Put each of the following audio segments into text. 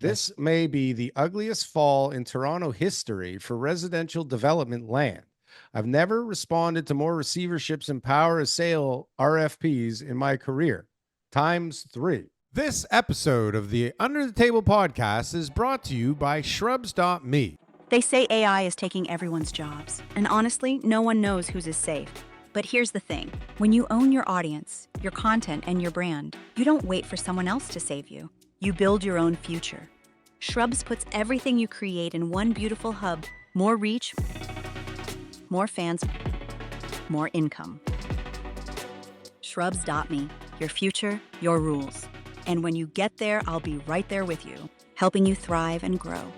This may be the ugliest fall in Toronto history for residential development land. I've never responded to more receiverships and power of sale RFPs in my career. Times 3. This episode of the Under the Table podcast is brought to you by Shrubs.me. They say AI is taking everyone's jobs, and honestly, no one knows whose is safe. But here's the thing. When you own your audience, your content, and your brand, you don't wait for someone else to save you. You build your own future. Shrubs puts everything you create in one beautiful hub. More reach, more fans, more income. Shrubs.me. Your future, your rules. And when you get there, I'll be right there with you, helping you thrive and grow.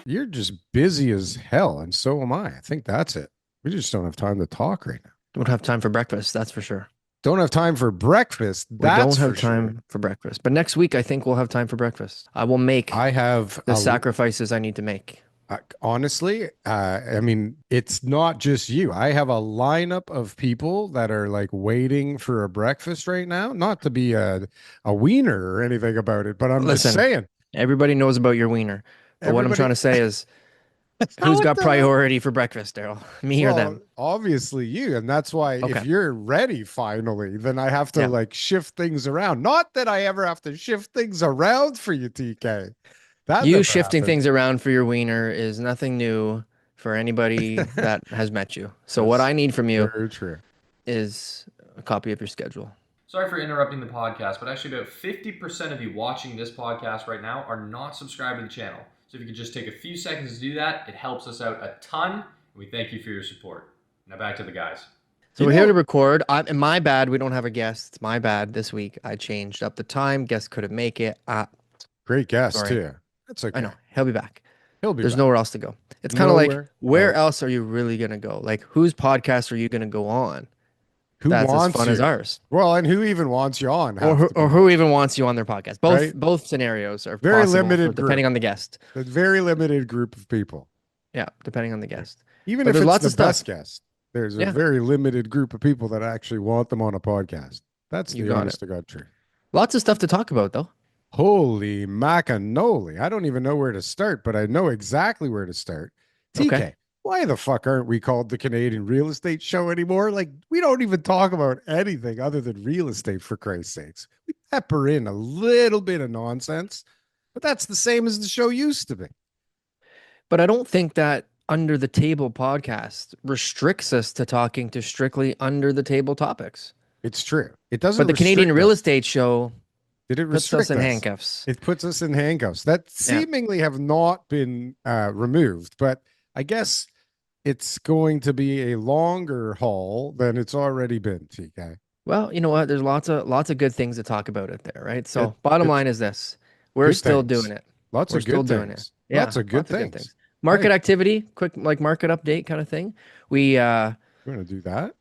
You're just busy as hell, and so am I. I think that's it. We just don't have time to talk right now. Don't have time for breakfast, that's for sure. Don't have time for breakfast. We don't have time for breakfast. But next week, I think we'll have time for breakfast. I will make the sacrifices I need to make. Honestly, I mean, it's not just you. I have a lineup of people that are like waiting for a breakfast right now. Not to be a wiener or anything about it, but I'm just saying. Everybody knows about your wiener. But what I'm trying to say is, who's got priority for breakfast, Darryl? Me or them? Obviously you. And that's why if you're ready finally, then I have to like shift things around. Not that I ever have to shift things around for you, TK. That you shifting things around for your wiener is nothing new for anybody that has met you. So what I need from you is a copy of your schedule. Sorry for interrupting the podcast, but actually about 50% of you watching this podcast right now are not subscribed to the channel. So if you could just take a few seconds to do that, it helps us out a ton. And we thank you for your support. Now back to the guys. So we're here to record. My bad. We don't have a guest. It's my bad this week. I changed up the time. Guest couldn't make it. Great guest too. That's okay. I know. He'll be back. There's back. Nowhere else to go. It's kind of like, where else are you really going to go? Like, whose podcast are you going to go on? That's as fun as ours. Well, and who even wants you on? Or who even wants you on their podcast? Both scenarios are very limited, depending on the guest. A very limited group of people. Yeah, depending on the guest. Even if it's the best guest, there's a very limited group of people that actually want them on a podcast. That's the honest to God truth. Lots of stuff to talk about, though. Holy macanoli. I don't even know where to start, but I know exactly where to start. TK, why the fuck aren't we called the Canadian Real Estate Show anymore? Like, we don't even talk about anything other than real estate, for Christ's sakes. We pepper in a little bit of nonsense, but that's the same as the show used to be. But I don't think that Under the Table podcast restricts us to talking to strictly under the table topics. It's true. It doesn't. But the Canadian Real Estate Show puts us in handcuffs. It puts us in handcuffs that seemingly have not been removed, but I guess it's going to be a longer haul than it's already been, TK. Well, you know what? There's lots of good things to talk about it there, right? So bottom line is this. We're still doing it. We're still doing it. Yeah, lots of good things. Market activity, quick like market update kind of thing. We're going to do that.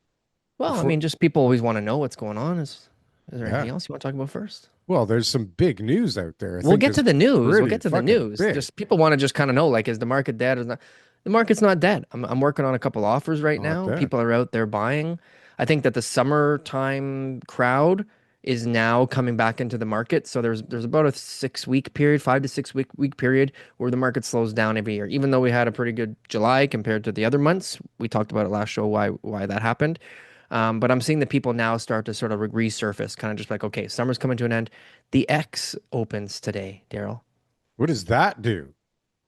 Well, I mean, just people always want to know what's going on. Is there anything else you want to talk about first? Well, there's some big news out there. We'll get to the news. Just people want to just kind of know, like, is the market dead or not? The market's not dead. I'm working on a couple offers right now. Dead. People are out there buying. I think that the summertime crowd is now coming back into the market. So there's about a 6-week period, 5 to 6 week period where the market slows down every year. Even though we had a pretty good July compared to the other months, we talked about it last show why that happened. But I'm seeing the people now start to sort of resurface, kind of just like, okay, summer's coming to an end. The X opens today, Darryl. What does that do?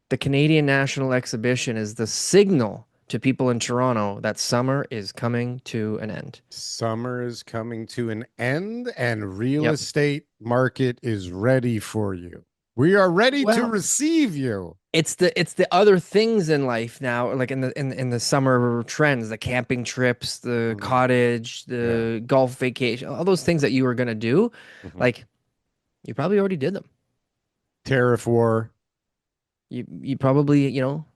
The Canadian National Exhibition is the signal to people in Toronto that summer is coming to an end. Summer is coming to an end, and real estate market is ready for you. We are ready to receive you. It's the other things in life now, like in the summer trends, the camping trips, the cottage, the golf vacation, all those things that you were gonna do, like you probably already did them. Tariff war. You probably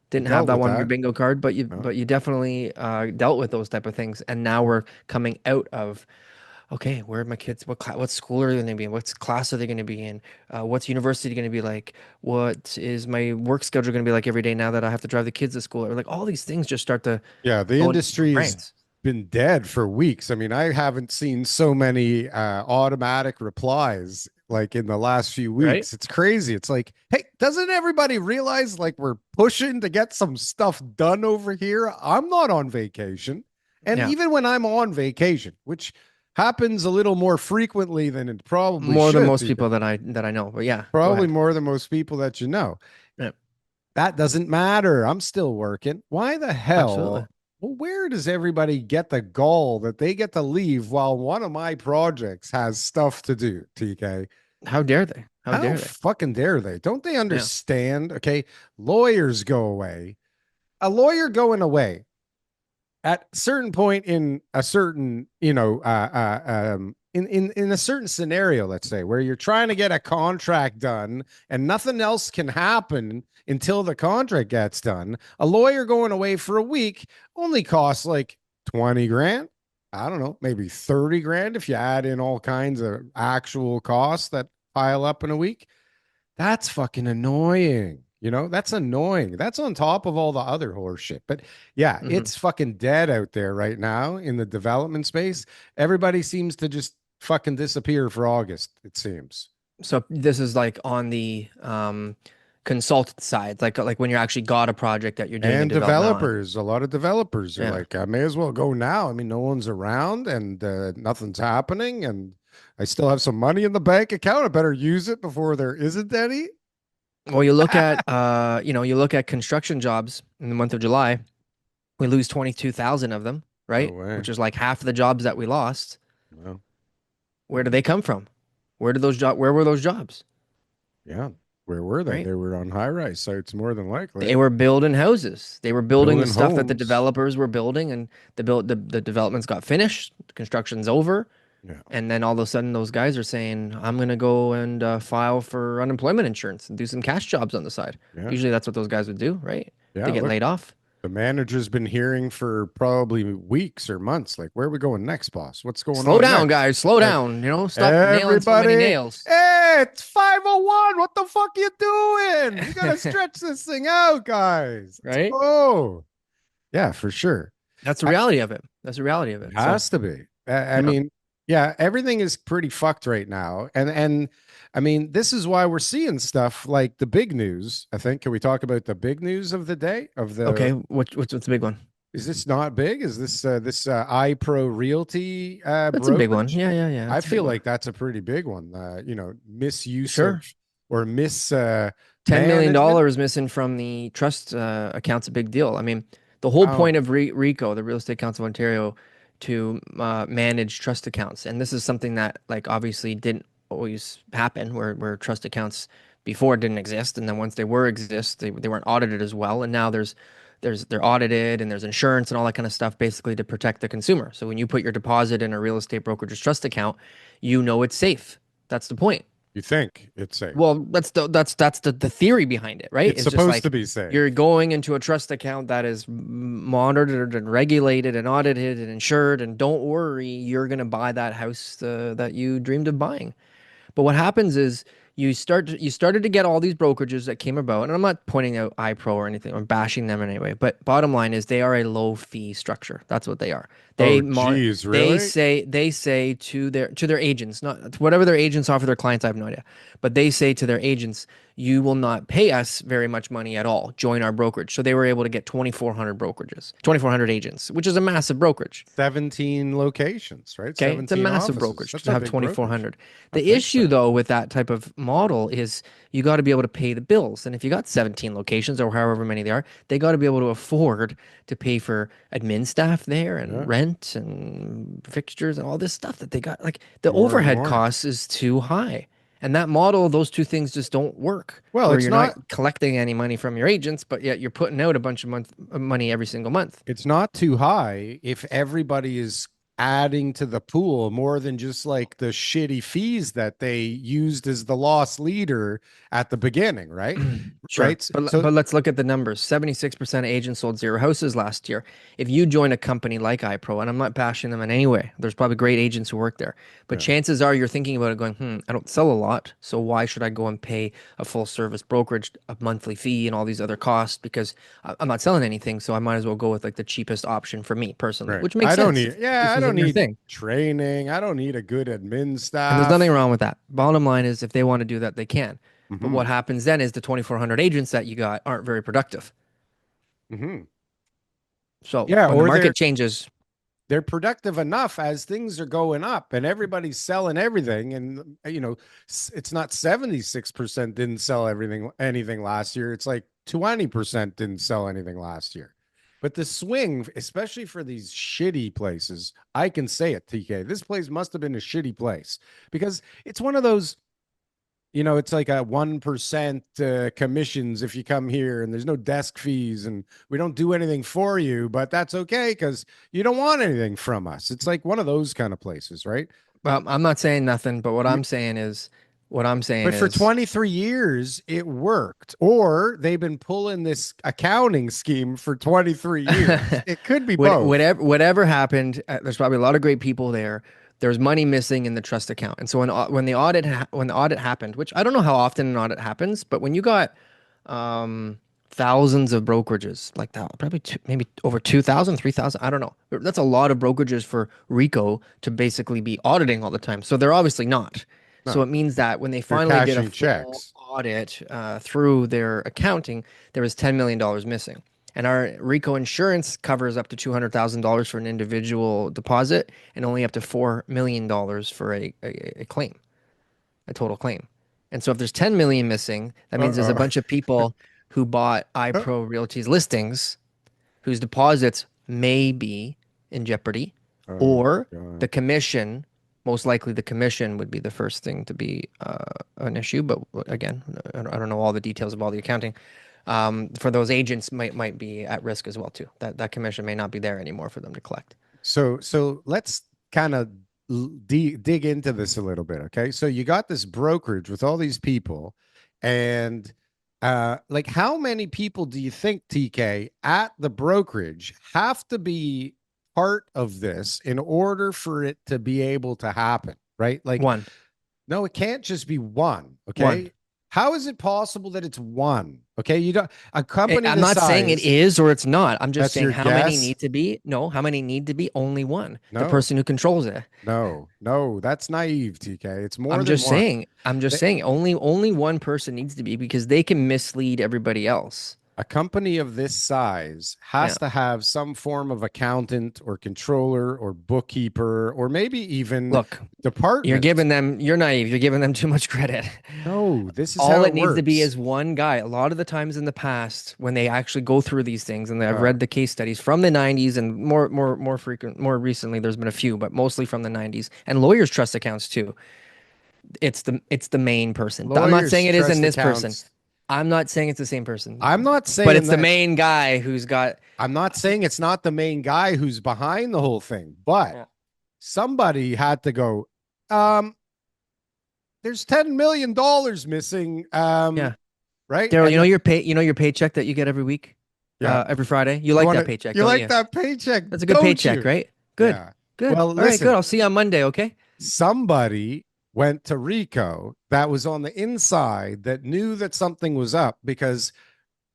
didn't have that one on your bingo card, but you definitely dealt with those type of things, and now we're coming out of. Okay, where are my kids? What school are they going to be in? What class are they going to be in? What's university going to be like? What is my work schedule going to be like every day now that I have to drive the kids to school? Or like all these things just start to. Yeah, the industry's been dead for weeks. I mean, I haven't seen so many automatic replies like in the last few Right? weeks. It's crazy. It's like, hey, doesn't everybody realize like we're pushing to get some stuff done over here? I'm not on vacation. And Yeah. even when I'm on vacation, which happens a little more frequently than it probably More than should, most people that I know. But yeah, go probably ahead. more than most people that you know. Yeah. That doesn't matter. I'm still working. Why the Absolutely. hell? Well, where does everybody get the gall that they get to leave while one of my projects has stuff to do, TK? How dare they? How How dare they? fucking dare they? Don't they Yeah. understand? Okay, lawyers go away. A lawyer going away at a certain point in a certain, in a certain scenario, let's say, where you're trying to get a contract done and nothing else can happen until the contract gets done. A lawyer going away for a week only costs like 20 grand. I don't know, maybe 30 grand if you add in all kinds of actual costs that pile up in a week. That's fucking annoying. That's annoying. That's on top of all the other horse shit. But yeah, Mm-hmm. it's fucking dead out there right now in the development space. Everybody seems to just fucking disappear for August, it seems. So this is like on the consultant side, like when you actually got a project that you're doing a And development on. developers, a lot of developers are Yeah. like, I may as well go now. I mean, no one's around and nothing's happening. And I still have some money in the bank account. I better use it before there isn't any. Well, you look at you look at construction jobs in the month of July, we lose 22,000 of them, No right? way. Which is like half of the jobs that we lost. Well, Where do they come from? Where were those jobs? yeah. Where were they? Right? They were on high rise sites more than likely. They were building houses. They were building the Building stuff that the homes. developers were building, and the developments got finished, the construction's over, Yeah. and then all of a sudden those guys are saying, "I'm gonna go and file for unemployment insurance and do some cash jobs on the side." Yeah. Usually that's what those guys would do, right? Yeah. They get Look, laid off. the manager's been hearing for probably weeks or months, like, where are we going next, boss? What's going Slow on down, next? guys. Slow Uh, down. Stop nailing so many Everybody, nails. hey, it's 5:01. What the fuck you doing? We gotta stretch this thing out, guys. Let's Right? go. Yeah, for sure. That's the reality of it. That's the reality of it. So, Has to be. I yeah. mean, yeah, everything is pretty fucked right now, and I mean, this is why we're seeing stuff like the big news. I think. Can we talk about the big news of the day? Okay. What's the big one? Is this not big? Is this iPro Realty That's a big one. brokerage? Yeah, yeah, yeah. I That's a big feel one. like that's a pretty big one. Misuse Sure. of or miss $10 million management. missing from the trust account's a big deal. I mean, the whole Wow. point of RICO, the Real Estate Council of Ontario, to manage trust accounts, and this is something that like obviously didn't always happen, where trust accounts before didn't exist, and then once they they weren't audited as well, and now they're audited and there's insurance and all that kind of stuff basically to protect the consumer. So when you put your deposit in a real estate brokerage trust account, you know it's safe. That's the point. You think it's safe? Well, that's the theory behind it, right? It's Just supposed like to be safe. you're going into a trust account that is monitored and regulated and audited and insured, and don't worry, you're gonna buy that house that you dreamed of buying. But what happens is you started to get all these brokerages that came about, and I'm not pointing out iPro or anything or bashing them in any way, but bottom line is they are a low fee structure. That's what they are. Oh, geez, really? They say to their agents, not whatever their agents offer their clients, I have no idea, but they say to their agents, you will not pay us very much money at all. Join our brokerage. So they were able to get 2,400 agents, which is a massive brokerage. 17 locations, right? Okay, it's a 17 massive offices. brokerage That's to a have big brokerage. 2,400. I The think issue, so. though, with that type of model is you got to be able to pay the bills. And if you got 17 locations or however many they are, they got to be able to afford to pay for admin staff there and Yeah. rent and fixtures and all this stuff that they got. Like the More and overhead more. cost is too high. And that model, those two things just don't work. Well, where it's you're not not collecting any money from your agents, but yet you're putting out a bunch of money every single month. it's not too high if everybody is adding to the pool more than just like the shitty fees that they used as the loss leader at the beginning, right? Sure. Right. But So let's look at the numbers. 76% of agents sold zero houses last year. If you join a company like iPro, and I'm not bashing them in any way, there's probably great agents who work there, but Yeah. chances are you're thinking about it going, I don't sell a lot, so why should I go and pay a full service brokerage, a monthly fee, and all these other costs? Because I'm not selling anything, so I might as well go with like the cheapest option for me personally, right. which makes I don't sense. need, yeah, I This don't your need thing. training. I don't need a good admin staff. And there's nothing wrong with that. Bottom line is, if they want to do that, they can. Mm-hmm. But what happens then is the 2,400 agents that you got aren't very productive. Mm-hmm. So yeah, when or the market changes, they're productive enough as things are going up and everybody's selling everything. And, it's not 76% didn't sell anything last year. It's like 20% didn't sell anything last year. But the swing, especially for these shitty places, I can say it, TK. This place must have been a shitty place because it's one of those, it's like a 1% commissions if you come here, and there's no desk fees, and we don't do anything for you, but that's okay because you don't want anything from us. It's like one of those kind of places, right? well, I'm not saying nothing, but what I'm saying is, But for 23 years, it worked. Or they've been pulling this accounting scheme for 23 years. It could be both. Whatever happened, there's probably a lot of great people there. There's money missing in the trust account. And so when the audit happened, which I don't know how often an audit happens, but when you got thousands of brokerages like that, probably maybe over 2,000, 3,000, I don't know. That's a lot of brokerages for Rico to basically be auditing all the time. So they're obviously not. No. So it means that when they finally did a full audit through their accounting, there was $10 million missing. And our Rico insurance covers up to $200,000 for an individual deposit and only up to $4 million for a claim, a total claim. And so if there's 10 million missing, that means there's a bunch of people who bought iPro Realty's listings whose deposits may be in jeopardy, or the commission, most likely the commission would be the first thing to be an issue. But again, I don't know all the details of all the accounting. For those agents might be at risk as well too. That commission may not be there anymore for them to collect. So let's kind of dig into this a little bit. Okay. So you got this brokerage with all these people, and like how many people do you think, TK, at the brokerage have to be part of this in order for it to be able to happen? Right? Like one. No, it can't just be one. Okay. One. How is it possible that it's one? Okay, you don't a company. I'm not saying it is or it's not. I'm just saying how many need to be. No, how many need to be? Only one. No. The person who controls it. No, that's naive, TK. It's more. I'm just saying. Only one person needs to be, because they can mislead everybody else. A company of this size has to have some form of accountant or controller or bookkeeper, or maybe even department. You're naive. You're giving them too much credit. No, this is all how it needs to be is one guy. A lot of the times in the past, when they actually go through these things, and I've read the case studies from the 90s and more recently, there's been a few, but mostly from the 90s, and lawyers trust accounts too. It's the main person. Lawyers I'm not saying it isn't this accounts. person. I'm not saying it's the same person. I'm not saying, but it's the main guy who's got. I'm not saying it's not the main guy who's behind the whole thing, but somebody had to go. There's $10 million missing. Right, Darryl. You know your paycheck that you get every week. Every Friday. You like that paycheck? You like that paycheck? That's a good paycheck, right? Good. Yeah. Good. Well, listen, all right, good. I'll see you on Monday. Okay. Somebody went to Rico that was on the inside that knew that something was up, because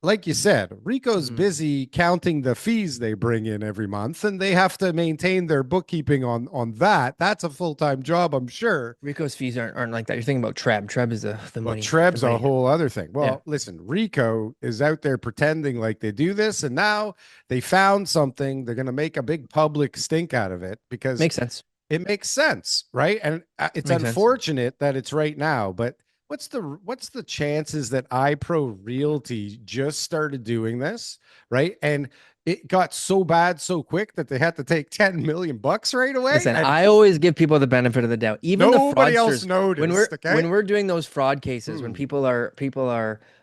like you said, Rico's busy counting the fees they bring in every month, and they have to maintain their bookkeeping on that. That's a full-time job, I'm sure. Rico's fees aren't like that. You're thinking about Treb. Treb is the money. Treb's a whole other thing. Well, listen, Rico is out there pretending like they do this, and now they found something. They're going to make a big public stink out of it, because makes sense. It makes sense, right? And it's unfortunate that it's right now, but what's the chances that iPro Realty just started doing this, right? And it got so bad so quick that they had to take $10 million right away. Listen, I always give people the benefit of the doubt. Even nobody else noticed. When we're doing those fraud cases, when people are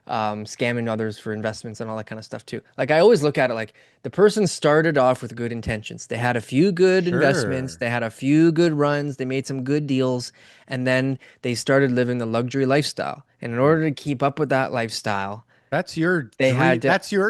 scamming others for investments and all that kind of stuff too. Like, I always look at it like the person started off with good intentions. They had a few good investments. They had a few good runs. They made some good deals. And then they started living the luxury lifestyle. And in order to keep up with that lifestyle, that's your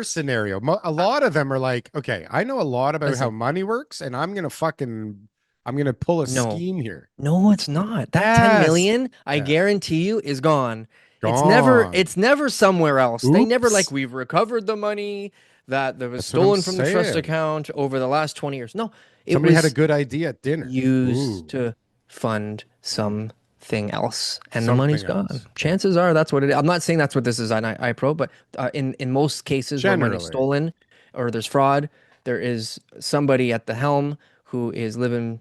scenario. A lot of them are like, okay, I know a lot about how money works, and I'm going to pull a scheme here. No, it's not. That 10 million, I guarantee you, is gone. It's never somewhere else. Oops. They never we've recovered the money. that was That's what I'm stolen from the trust saying. account over the last 20 years. No, it Somebody had a was good idea at dinner. used Ooh, to fund something else, and the money's something gone. else. Chances are that's what it is. I'm not saying that's what this is on iPro, but in most cases where money's Generally. stolen or there's fraud, there is somebody at the helm who is living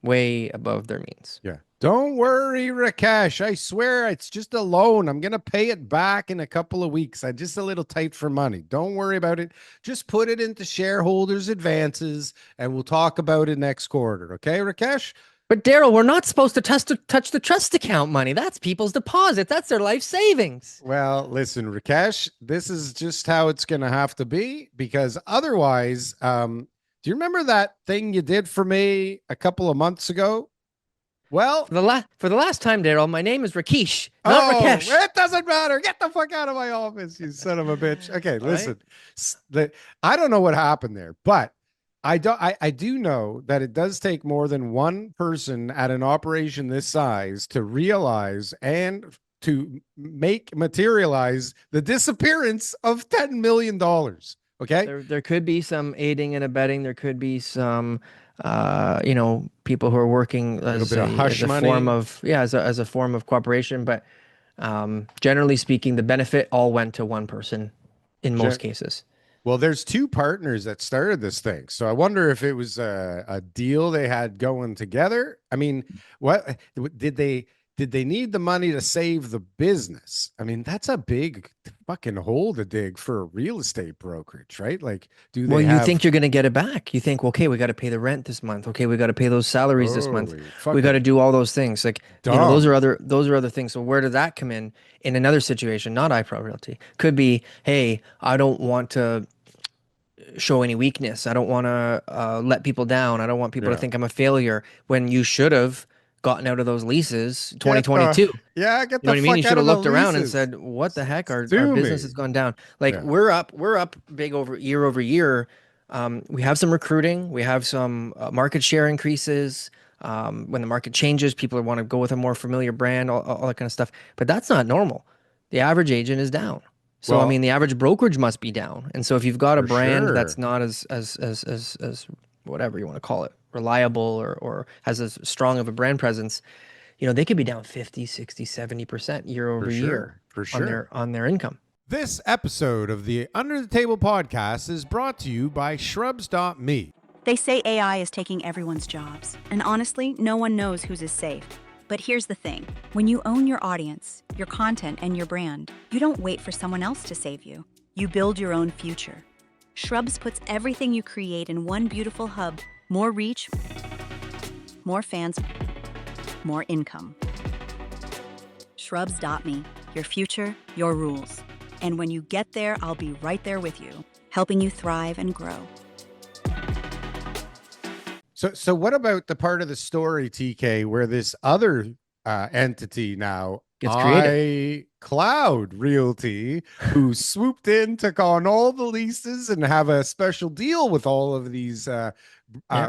way above their means. Yeah. Don't worry, Rakesh. I swear it's just a loan. I'm going to pay it back in a couple of weeks. I'm just a little tight for money. Don't worry about it. Just put it into shareholders' advances and we'll talk about it next quarter. Okay, Rakesh? But Darryl, we're not supposed to touch the trust account money. That's people's deposit. That's their life savings. Well, listen, Rakesh, this is just how it's going to have to be because otherwise, do you remember that thing you did for me a couple of months ago? Well, for the last time, Darryl, my name is Rakesh, not Rakesh. It doesn't matter. Get the fuck out of my office, you son of a bitch. Okay, listen. I don't know what happened there, but I do know that it does take more than one person at an operation this size to realize and to materialize the disappearance of $10 million. Okay. There could be some aiding and abetting. There could be some people who are working as a form of as a form of cooperation, but generally speaking, the benefit all went to one person in most cases. Well, there's two partners that started this thing. So I wonder if it was a deal they had going together. I mean, what did they need the money to save the business? I mean, that's a big fucking hole to dig for a real estate brokerage, right? Like, you think you're going to get it back. You think, okay, we got to pay the rent this month. Okay, we got to pay those salaries this month. We got to do all those things. Like, those are other things. So where did that come in another situation, not iPro Realty? Could be, hey, I don't want to show any weakness. I don't want to let people down. I don't want people to think I'm a failure when you should have gotten out of those leases 2022. Get the you know what I mean? You should have looked around and said, what the heck? Our business has gone down. Like we're up big over year. We have some recruiting. We have some market share increases. When the market changes, people want to go with a more familiar brand, all that kind of stuff. But that's not normal. The average agent is down. So, I mean, the average brokerage must be down. And so if you've got a brand that's not as whatever you want to call it, reliable or has as strong of a brand presence, they could be down 50, 60, 70% year over year on their income. This episode of the Under the Table podcast is brought to you by Shrubs.me. They say AI is taking everyone's jobs, and honestly, no one knows whose is safe. But here's the thing. When you own your audience, your content, and your brand, you don't wait for someone else to save you. You build your own future. Shrubs puts everything you create in one beautiful hub. More reach, more fans, more income. Shrubs.me. Your future, your rules. And when you get there, I'll be right there with you, helping you thrive and grow. So what about the part of the story, TK, where this other entity now gets created? Cloud Realty, who swooped in, took on all the leases and have a special deal with all of these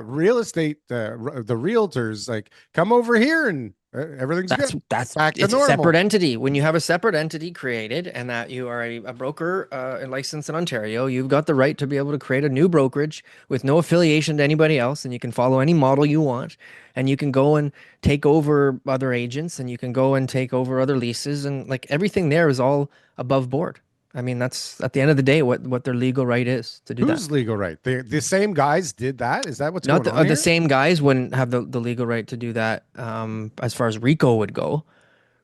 real estate, the realtors, like, come over here and everything's good. It's a separate entity. When you have a separate entity created and that you are a broker and licensed in Ontario, you've got the right to be able to create a new brokerage with no affiliation to anybody else, and you can follow any model you want, and you can go and take over other agents, and you can go and take over other leases, and like everything there is all above board. I mean, that's at the end of the day what their legal right is to do that. Whose legal right? The same guys did that? Is that what's Not going on here? The same guys wouldn't have the legal right to do that as far as RICO would go.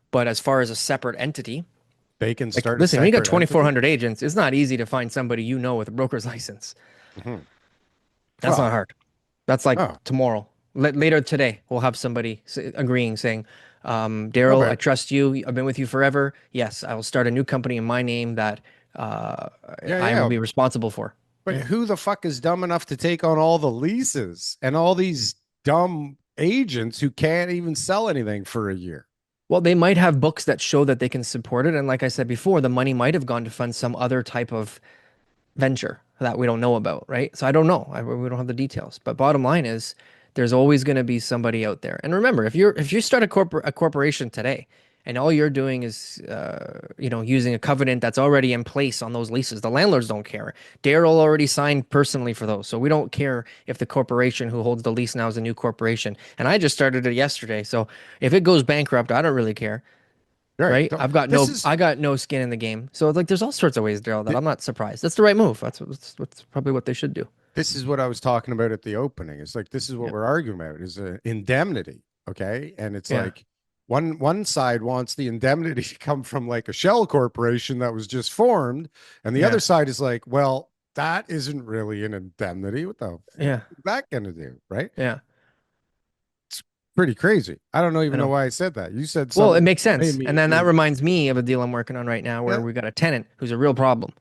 But as far as a separate entity, they can start. Listen, when you got 2,400 agents, it's not easy to find somebody with a broker's license. Mm-hmm. That's not hard. That's like tomorrow. Later today, we'll have somebody agreeing, saying, Darryl, I trust you. I've been with you forever. Yes, I will start a new company in my name that I will be responsible for. But who the fuck is dumb enough to take on all the leases and all these dumb agents who can't even sell anything for a year? Well, they might have books that show that they can support it. And like I said before, the money might have gone to fund some other type of venture that we don't know about, right? So I don't know. We don't have the details. But bottom line is, there's always going to be somebody out there. And remember, if you start a corporation today and all you're doing is, using a covenant that's already in place on those leases. The landlords don't care. Darryl already signed personally for those, so we don't care if the corporation who holds the lease now is a new corporation. And I just started it yesterday, so if it goes bankrupt, I don't really care. Right. Right? I got no skin in the game. So like, there's all sorts of ways, Darryl, that I'm not surprised. That's the right move. That's probably what they should do. This is what I was talking about at the opening. It's like, this is what Yeah. we're arguing about is indemnity. Okay. And it's Yeah. like one side wants the indemnity to come from like a shell corporation that was just formed. And the other side is like, well, that isn't really an indemnity. What the fuck is that going to do? Right. Yeah. It's pretty crazy. I don't even I know know. why I said that. You said Well, it something makes that made sense. me And then that reminds me of a deal I'm working on right now where we got a tenant who's a real problem.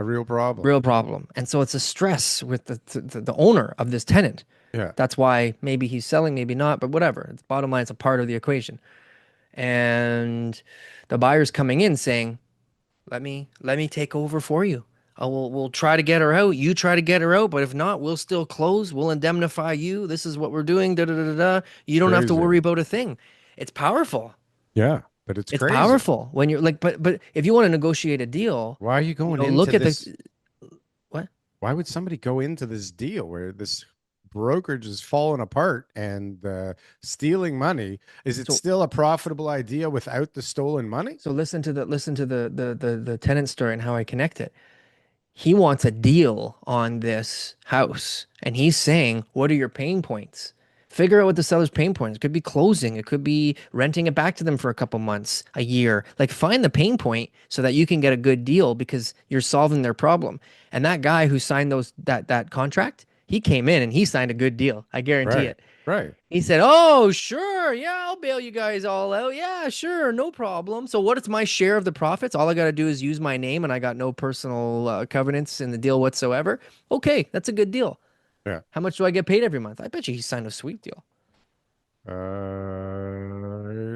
a real problem. Real problem. And so it's a stress with the owner of this tenant. Yeah. That's why maybe he's selling, maybe not, but whatever. It's bottom line, it's a part of the equation. And the buyer's coming in saying, let me take over for you. We'll try to get her out. You try to get her out, but if not, we'll still close. We'll indemnify you. This is what we're doing. Da da da da. You don't have to worry about a thing. It's powerful. Yeah, but it's crazy. Powerful when you're like, but if you want to negotiate a deal, why are you going into look at this? What? Why would somebody go into this deal where this brokerage is falling apart and stealing money? Is it still a profitable idea without the stolen money? So listen to the tenant story and how I connect it. He wants a deal on this house, and he's saying, "What are your pain points?" Figure out what the seller's pain points. It could be closing. It could be renting it back to them for a couple months, a year. Like, find the pain point so that you can get a good deal because you're solving their problem. And that guy who signed that contract, he came in and he signed a good deal. I guarantee it. Right. He said, "Oh, sure. Yeah, I'll bail you guys all out. Yeah, sure. No problem. So what is my share of the profits? All I got to do is use my name and I got no personal covenants in the deal whatsoever. Okay, that's a good deal. Yeah. How much do I get paid every month? I bet you he signed a sweet deal." I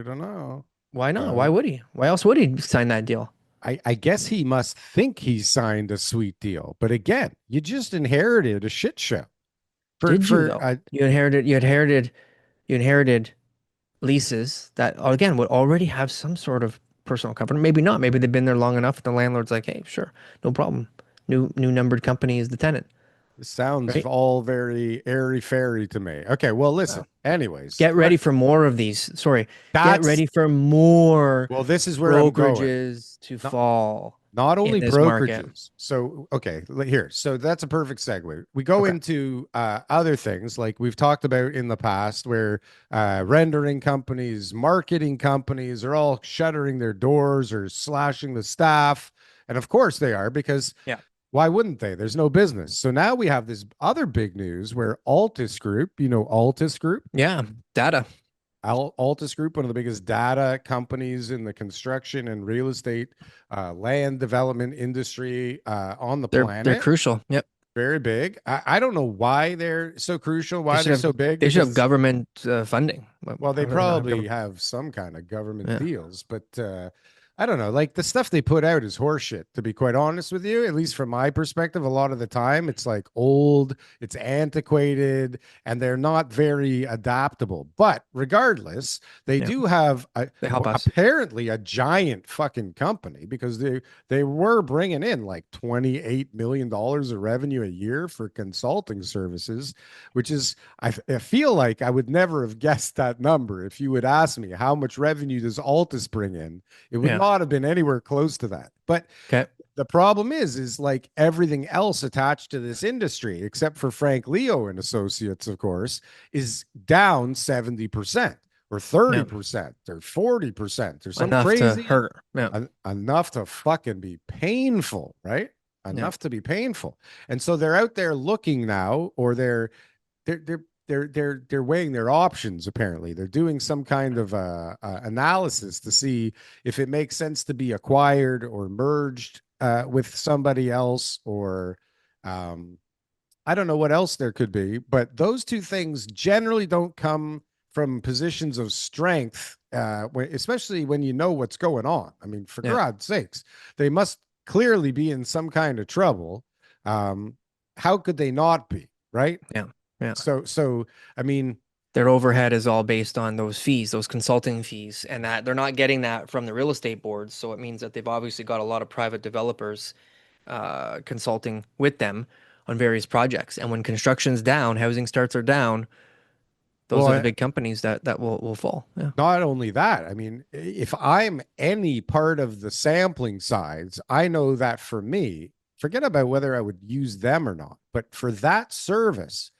don't know. Why not? Why would he? Why else would he sign that deal? I guess he must think he signed a sweet deal. But again, you just inherited a shit show. Did you though? You inherited leases that again would already have some sort of personal covenant. Maybe not. Maybe they've been there long enough. The landlord's like, "Hey, sure, no problem. New numbered company is the tenant." It sounds all very airy fairy to me. Okay, well, listen. Anyways, get ready for more of these. Sorry, get ready for more. Well, this is where brokerages to fall. Not only brokerages. Market. So, okay, here. So that's a perfect segue. We go into other things like we've talked about in the past where rendering companies, marketing companies are all shuttering their doors or slashing the staff. And of course they are because why wouldn't they? There's no business. So now we have this other big news where Altus Group, Altus Group? Yeah, data. Altus Group, one of the biggest data companies in the construction and real estate, land development industry on the planet. They're crucial. Yep. Very big. I don't know why they're so crucial, why they're so big. They should have government funding. Well, they probably have some kind of government deals, but I don't know. Like the stuff they put out is horseshit, to be quite honest with you. At least from my perspective, a lot of the time it's like old, it's antiquated, and they're not very adaptable. But regardless, they do have they help us. Apparently a giant fucking company because they were bringing in like $28 million of revenue a year for consulting services, which is I feel like I would never have guessed that number if you would ask me how much revenue does Altus bring in. It would not have been anywhere close to that. But the problem is like everything else attached to this industry, except for Frank Leo and Associates, of course, is down 70% or 30% or 40% or something enough crazy. To hurt. Enough to fucking be painful, right? Enough to be painful. And so they're out there looking now, or they're weighing their options. Apparently they're doing some kind of analysis to see if it makes sense to be acquired or merged with somebody else, or I don't know what else there could be, but those two things generally don't come from positions of strength, especially when you know what's going on. I mean, for God's sakes, they must clearly be in some kind of trouble. How could they not be, right? Yeah. So I mean, Their overhead is all based on those fees, those consulting fees, and that they're not getting that from the real estate boards. So it means that they've obviously got a lot of private developers consulting with them on various projects. And when construction's down, housing starts are down, those Well, are the big companies that will fall. Yeah. not only that, I mean, if I'm any part of the sampling sides, I know that for me, forget about whether I would use them or not, but for that service,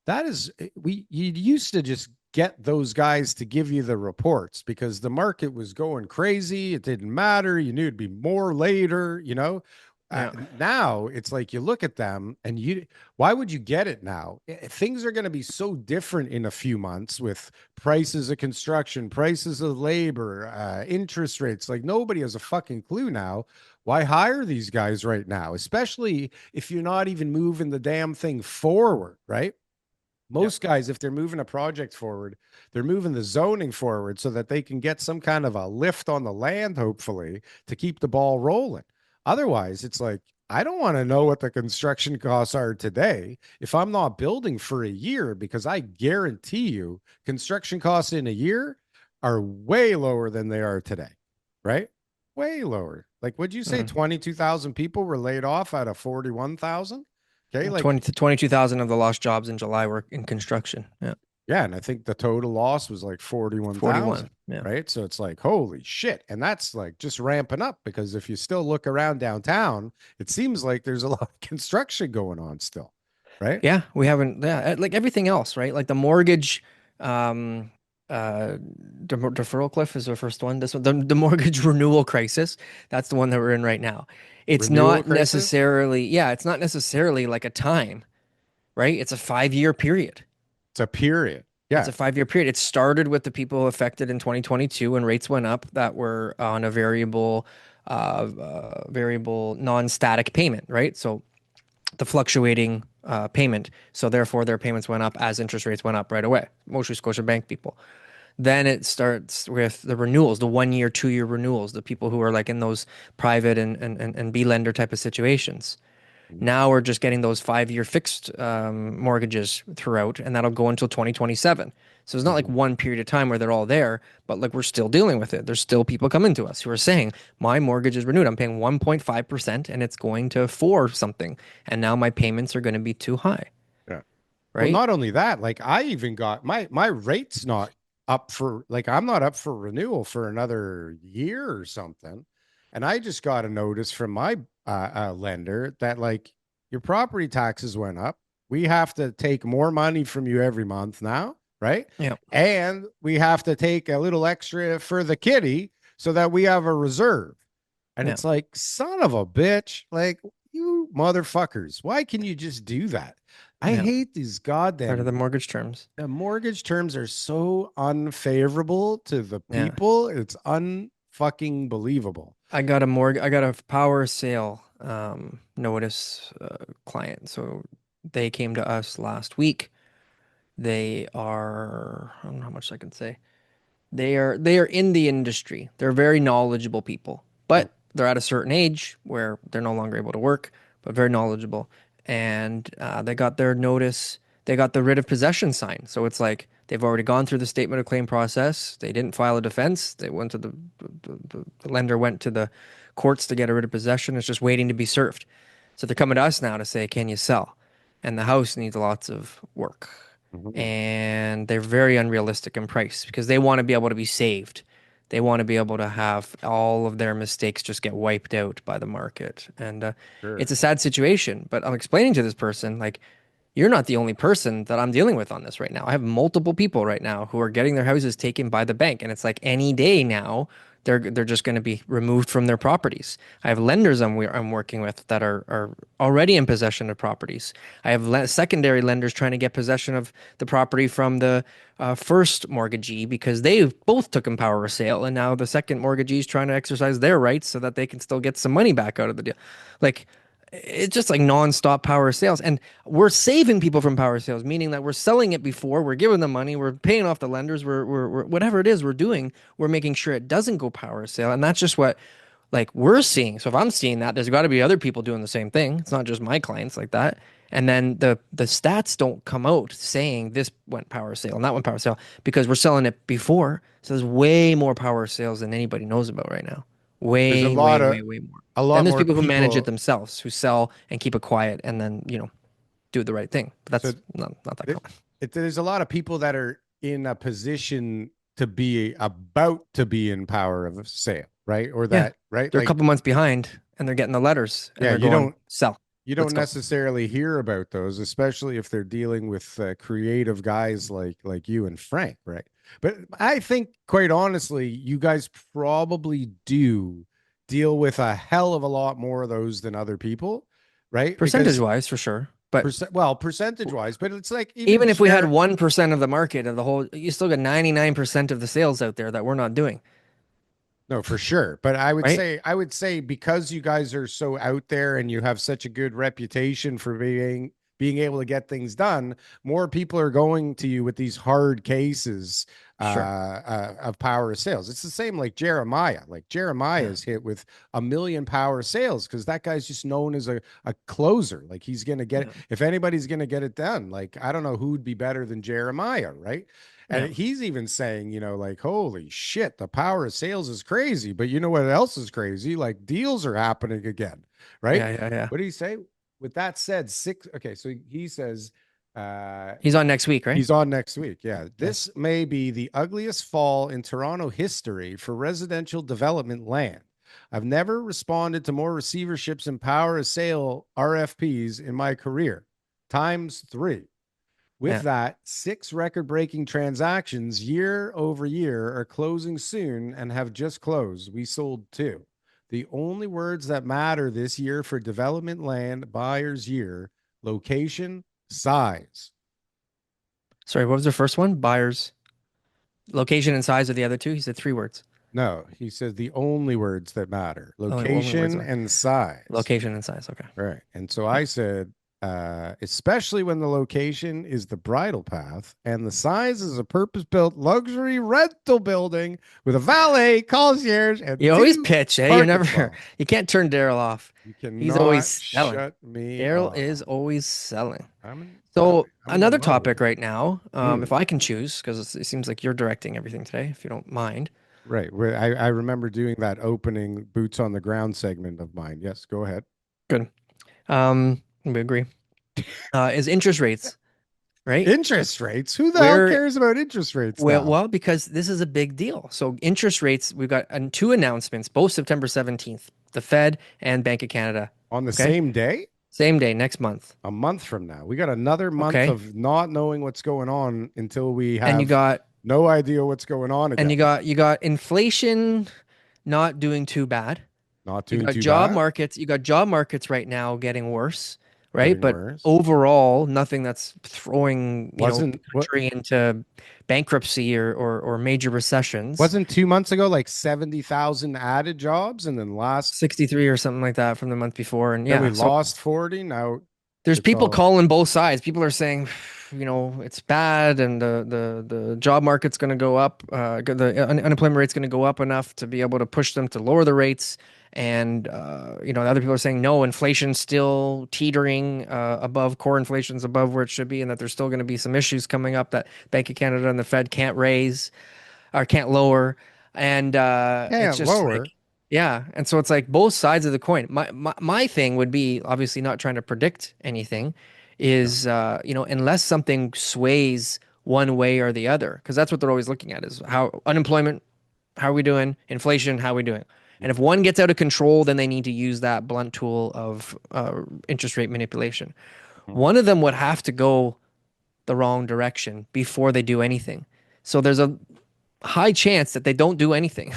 that is, you used to just get those guys to give you the reports because the market was going crazy. It didn't matter. You knew it'd be more later, you know. Yeah. Now it's like you look at them and why would you get it now? Things are going to be so different in a few months with prices of construction, prices of labor, interest rates. Like nobody has a fucking clue now. Why hire these guys right now, especially if you're not even moving the damn thing forward, right? Most guys, if they're moving a project forward, they're moving the zoning forward so that they can get some kind of a lift on the land, hopefully, to keep the ball rolling. Otherwise, it's like, I don't want to know what the construction costs are today if I'm not building for a year, because I guarantee you construction costs in a year are way lower than they are today, right? Way lower. Like, would you say 22,000 people were laid off out of 41,000? Okay, like 20 to 22,000 of the lost jobs in July were in construction. Yeah. Yeah, and I think the total loss was like 41,000. 41. Yeah. Right? So it's like, holy shit. And that's like just ramping up because if you still look around downtown, it seems like there's a lot of construction going on still. Right? Yeah, we haven't, yeah, like everything else, right? Like the mortgage deferral cliff is the first one. This one, the mortgage renewal crisis, that's the one that we're in right now. It's Renewal not crisis? necessarily, yeah, it's not necessarily like a time, right? It's a 5-year period. It's a period. Yeah. It's a 5-year period. It started with the people affected in 2022 when rates went up that were on a variable non-static payment, right? So the fluctuating payment. So therefore, their payments went up as interest rates went up right away. Mostly Scotiabank people. Then it starts with the renewals, the 1 year, 2 year renewals, the people who are like in those private and B lender type of situations. Now we're just getting those 5-year fixed mortgages throughout, and that'll go until 2027. So it's not like one period of time where they're all there, but like we're still dealing with it. There's still people coming to us who are saying, my mortgage is renewed. I'm paying 1.5% and it's going to 4 something. And now my payments are going to be too high. Yeah. Right. Well, not only that, like I even got my rate's not up for, like, I'm not up for renewal for another year or something. And I just got a notice from my lender that like your property taxes went up. We have to take more money from you every month now, right? Yeah. And we have to take a little extra for the kitty so that we have a reserve. And it's like, son of a bitch, like you motherfuckers, why can you just do that? I hate these goddamn part of the mortgage terms. The mortgage terms are so unfavorable to the people. It's unfucking believable. I got a power sale notice client. So they came to us last week. They are, I don't know how much I can say. They are in the industry. They're very knowledgeable people, but they're at a certain age where they're no longer able to work, but very knowledgeable. And they got their notice. They got the writ of possession signed. So it's like they've already gone through the statement of claim process. They didn't file a defense. They went to the lender went to the courts to get a writ of possession. It's just waiting to be served. So they're coming to us now to say, can you sell? And the house needs lots of work. And they're very unrealistic in price because they want to be able to be saved. They want to be able to have all of their mistakes just get wiped out by the market. And it's a sad situation, but I'm explaining to this person, like, you're not the only person that I'm dealing with on this right now. I have multiple people right now who are getting their houses taken by the bank. And it's like any day now, they're just going to be removed from their properties. I have lenders I'm working with that are already in possession of properties. I have secondary lenders trying to get possession of the property from the first mortgagee because they both took in power of sale, and now the second mortgagee is trying to exercise their rights so that they can still get some money back out of the deal. Like, it's just like nonstop power sales. And we're saving people from power sales, meaning that we're selling it before, we're giving them money, we're paying off the lenders, we're whatever it is we're doing, we're making sure it doesn't go power sale. And that's just what like we're seeing. So if I'm seeing that, there's got to be other people doing the same thing. It's not just my clients like that. And then the stats don't come out saying this went power sale and that went power sale because we're selling it before. So there's way more power sales than anybody knows about right now. There's Way, way, way, way more. a Then lot there's more people who manage it people. themselves, who sell and keep it quiet and then, do the right thing. But So that's not that common. there's a lot of people that are in a position to be about to be in power of a sale, right? Or Yeah. that, right? They're a Like, couple months behind and they're getting the letters and yeah, they're going, sell. you Let's don't go. necessarily hear about those, especially if they're dealing with creative guys like you and Frank, right? But I think, quite honestly, you guys probably do deal with a hell of a lot more of those than other people, right? Percentage Because wise, for sure. But percentage wise, but it's like even if we had 1% of the market of the whole, you still got 99% of the sales out there that we're not doing. No, for sure. But Right? I would say because you guys are so out there and you have such a good reputation for being able to get things done, more people are going to you with these hard cases Sure. of power of sales. It's the same like Jeremiah. Like Jeremiah is hit with a million power sales because that guy's just known as a closer. Like he's gonna get it. If anybody's gonna get it done, like I don't know who would be better than Jeremiah, right? And he's even saying, like, holy shit, the power of sales is crazy. But you know what else is crazy? Like deals are happening again, right? Yeah. What did he say? With that said, okay, so he says he's on next week, right? he's on next week. Yeah. This may be the ugliest fall in Toronto history for residential development land. I've never responded to more receiverships and power of sale RFPs in my career. Times 3. With that, 6 record-breaking transactions year over year are closing soon and have just closed. We sold 2. The only words that matter this year for development land buyers year: location, size. Sorry, what was the first one? Buyers, location, and size are the other two. He said 3 words. No, he says the only words that matter: Only words location and size. Location and size. Okay. Right. And so I said, especially when the location is the bridle path and the size is a purpose-built luxury rental building with a valet, concierge, and you always pitch, eh? You're never, you can't turn Darryl off. He's always selling. Shut me Darryl is always selling. So another topic right now, if I can choose, because it seems like you're directing everything today, if you don't mind. Right. I remember doing that opening boots on the ground segment of mine. Yes, go ahead. Good. We agree. Is interest rates, right? Interest rates? Who the hell cares about interest rates now? Well, because this is a big deal. So interest rates, we've got 2 announcements, both September 17th, the Fed and Bank of Canada. On the same day? Same day, next month. A month from now. We got another month of not knowing what's going on until we have and you got no idea what's going on again. And you got inflation not doing too bad. Not doing too bad. You got job markets right now getting worse, right? But overall, nothing that's throwing the country into bankruptcy or major recessions. Wasn't 2 months ago like 70,000 added jobs, and then last 63 or something like that from the month before, and we lost 40. Now there's people calling both sides. People are saying, it's bad, and the job market's going to go up. The unemployment rate's going to go up enough to be able to push them to lower the rates. And other people are saying no, inflation's still teetering above, core inflation's above where it should be, and that there's still going to be some issues coming up that Bank of Canada and the Fed can't raise or can't lower. And it's just lower. And so it's like both sides of the coin. My thing would be, obviously not trying to predict anything, is unless something sways one way or the other, because that's what they're always looking at, is how unemployment, how are we doing, inflation, how are we doing. And if one gets out of control, then they need to use that blunt tool of interest rate manipulation. One of them would have to go the wrong direction before they do anything. So there's a high chance that they don't do anything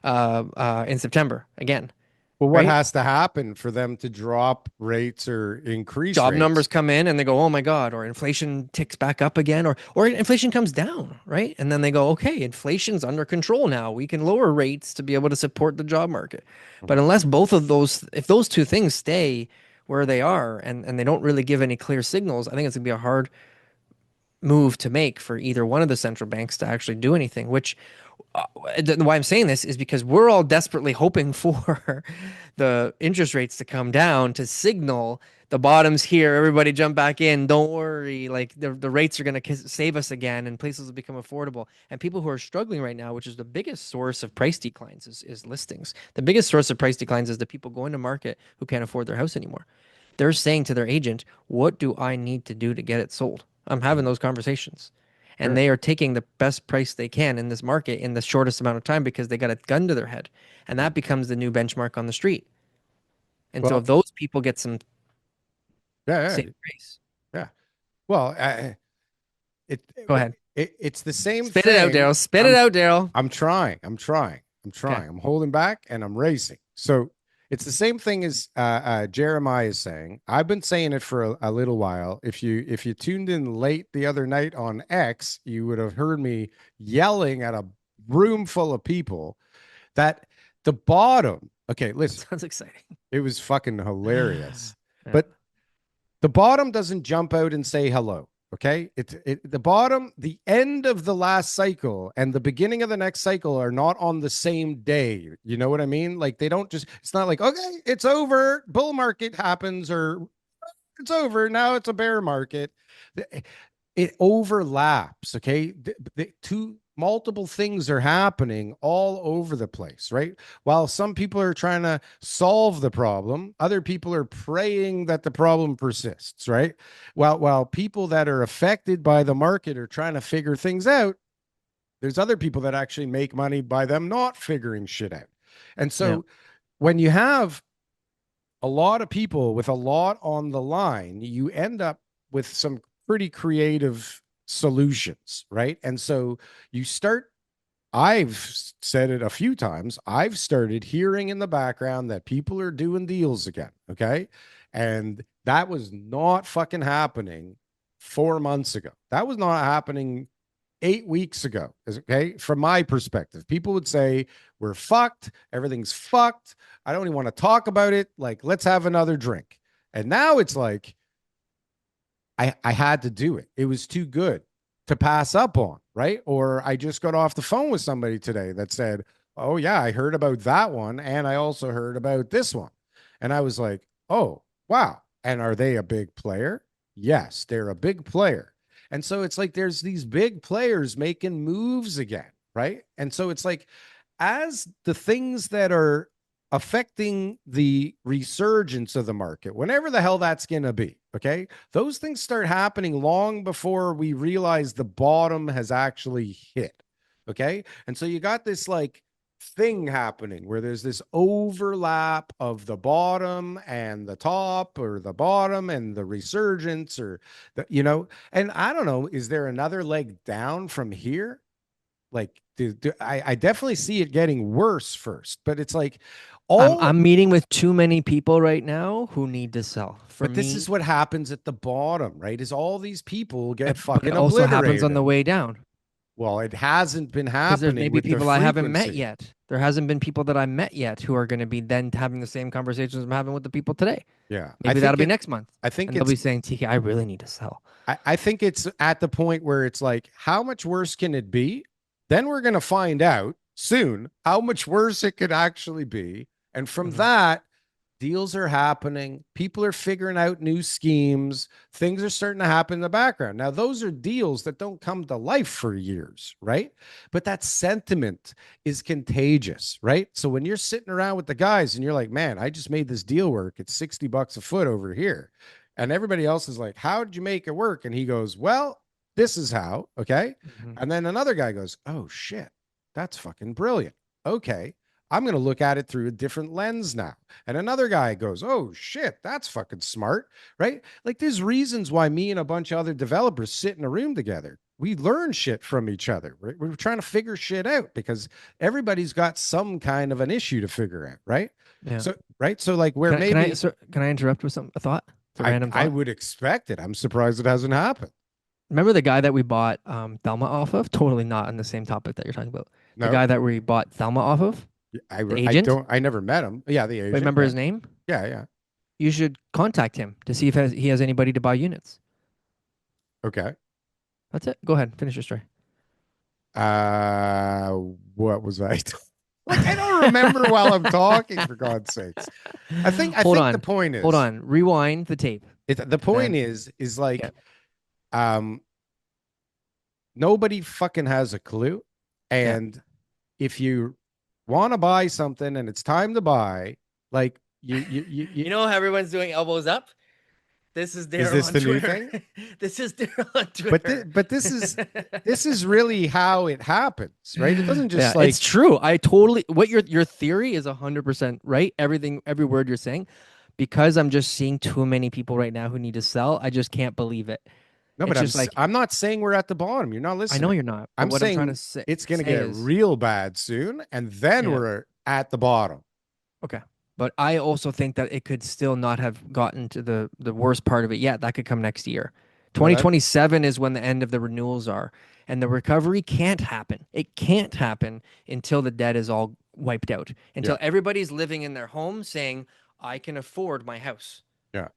in September again. Well, what has to happen for them to drop rates or increase job rates? Numbers come in and they go, oh my God, or inflation ticks back up again, or inflation comes down, right? And then they go, okay, inflation's under control now. We can lower rates to be able to support the job market. But unless both of those, if those two things stay where they are and they don't really give any clear signals, I think it's gonna be a hard move to make for either one of the central banks to actually do anything, which why I'm saying this is because we're all desperately hoping for the interest rates to come down to signal the bottom's here. Everybody jump back in. Don't worry. Like the rates are going to save us again and places will become affordable. And people who are struggling right now, which is the biggest source of price declines, is listings. The biggest source of price declines is the people going to market who can't afford their house anymore. They're saying to their agent, what do I need to do to get it sold? I'm having those conversations. And they are taking the best price they can in this market in the shortest amount of time because they got a gun to their head. And that becomes the new benchmark on the street. And so if those people get some saving grace. Yeah. Well, go ahead. It's the same Spit thing. It out, Darryl. Spit it out, Darryl. I'm trying. Okay. I'm holding back and I'm racing. So it's the same thing as Jeremiah is saying. I've been saying it for a little while. If you tuned in late the other night on X, you would have heard me yelling at a room full of people that the bottom. Okay, listen. Sounds exciting. It was fucking hilarious. Yeah. But the bottom doesn't jump out and say hello. Okay. The bottom, the end of the last cycle and the beginning of the next cycle are not on the same day. You know what I mean? Like they don't just, it's not like, okay, it's over. Bull market happens or it's over. Now it's a bear market. It overlaps. Okay. Multiple things are happening all over the place, right? While some people are trying to solve the problem, other people are praying that the problem persists, right? While people that are affected by the market are trying to figure things out, there's other people that actually make money by them not figuring shit out. And so when you have a lot of people with a lot on the line, you end up with some pretty creative solutions, right? And so you start, I've said it a few times, I've started hearing in the background that people are doing deals again, okay? And that was not fucking happening 4 months ago. That was not happening 8 weeks ago, okay? From my perspective, people would say, we're fucked, everything's fucked, I don't even want to talk about it, like, let's have another drink. And now it's like, I had to do it. It was too good to pass up on, right? Or I just got off the phone with somebody today that said, oh yeah, I heard about that one. And I also heard about this one. And I was like, oh, wow. And are they a big player? Yes, they're a big player. And so it's like, there's these big players making moves again, right? And so it's like, as the things that are affecting the resurgence of the market, whenever the hell that's going to be, okay, those things start happening long before we realize the bottom has actually hit, okay? And so you got this like thing happening where there's this overlap of the bottom and the top, or the bottom and the resurgence, or the, you know, and I don't know, is there another leg down from here? Like, I definitely see it getting worse first, but it's like, I'm meeting with too many people right now who need to sell. But this is what happens at the bottom, right? Is all these people get fucking obliterated. It also happens on the way down. Well, it hasn't been happening. There's maybe people I haven't met yet. There hasn't been people that I met yet who are going to be then having the same conversations I'm having with the people today. Yeah. Maybe that'll be next month. I think they'll be saying, TK, I really need to sell. I think it's at the point where it's like, how much worse can it be? Then we're going to find out soon how much worse it could actually be. And from that, deals are happening. People are figuring out new schemes. Things are starting to happen in the background. Now, those are deals that don't come to life for years, right? But that sentiment is contagious, right? So when you're sitting around with the guys and you're like, man, I just made this deal work. It's $60 a foot over here. And everybody else is like, how did you make it work? And he goes, well, this is how, okay? And then another guy goes, oh shit, that's fucking brilliant. Okay. I'm going to look at it through a different lens now. And another guy goes, oh shit, that's fucking smart, right? Like there's reasons why me and a bunch of other developers sit in a room together. We learn shit from each other. Right? We're trying to figure shit out because everybody's got some kind of an issue to figure out, right? Yeah. So, right. So like where can I interrupt with a thought? Random thought? I would expect it. I'm surprised it hasn't happened. Remember the guy that we bought Thelma off of? Totally not on the same topic that you're talking about. No. The guy that we bought Thelma off of? I never met him. Yeah, the agent. Remember his name? Yeah. You should contact him to see if he has anybody to buy units. Okay. That's it. Go ahead. Finish your story. What was I? Like, I don't remember while I'm talking, for God's sakes. I Hold think the on. point Hold is, on. Rewind the tape. the point Then, is yeah. like, um, nobody fucking has a clue. Yeah. And if you want to buy something and it's time to buy, like You know how everyone's doing elbows up? This is is Darryl this on the new Twitter. thing? This is Darryl on But Twitter. this is really how it happens, right? It doesn't Yeah, just it's like, true. I totally what your theory is 100% right. Every word you're saying, because I'm just seeing too many people right now who need to sell. I just can't believe it. no, but It's just like I'm not saying we're at the bottom. You're not I know listening. you're not, but I'm what I'm trying to saying it's going to say get is real bad soon, and then yeah. we're at the bottom. Okay. But I also think that it could still not have gotten to the worst part of it yet. That could come next year. No, that 2027 is when the end of the renewals are. And the recovery can't happen. It can't happen until the debt is all wiped out. yeah, Until everybody's living in their home saying, I can afford my house. yeah,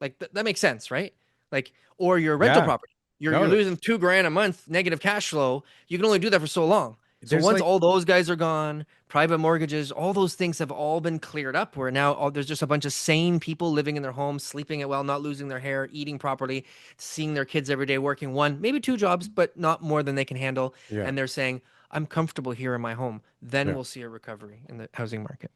Like that makes sense, right? Like, or your rental yeah. property. You're No, losing $2,000 a month negative cash flow. You can only do that for so long. So there's once like, all those guys are gone, private mortgages, all those things have all been cleared up. Where now there's just a bunch of sane people living in their homes, sleeping it well, not losing their hair, eating properly, seeing their kids every day, working one, maybe two jobs, but not more than they can handle. yeah, And they're saying, "I'm comfortable here in my home." Then yeah. we'll see a recovery in the housing market.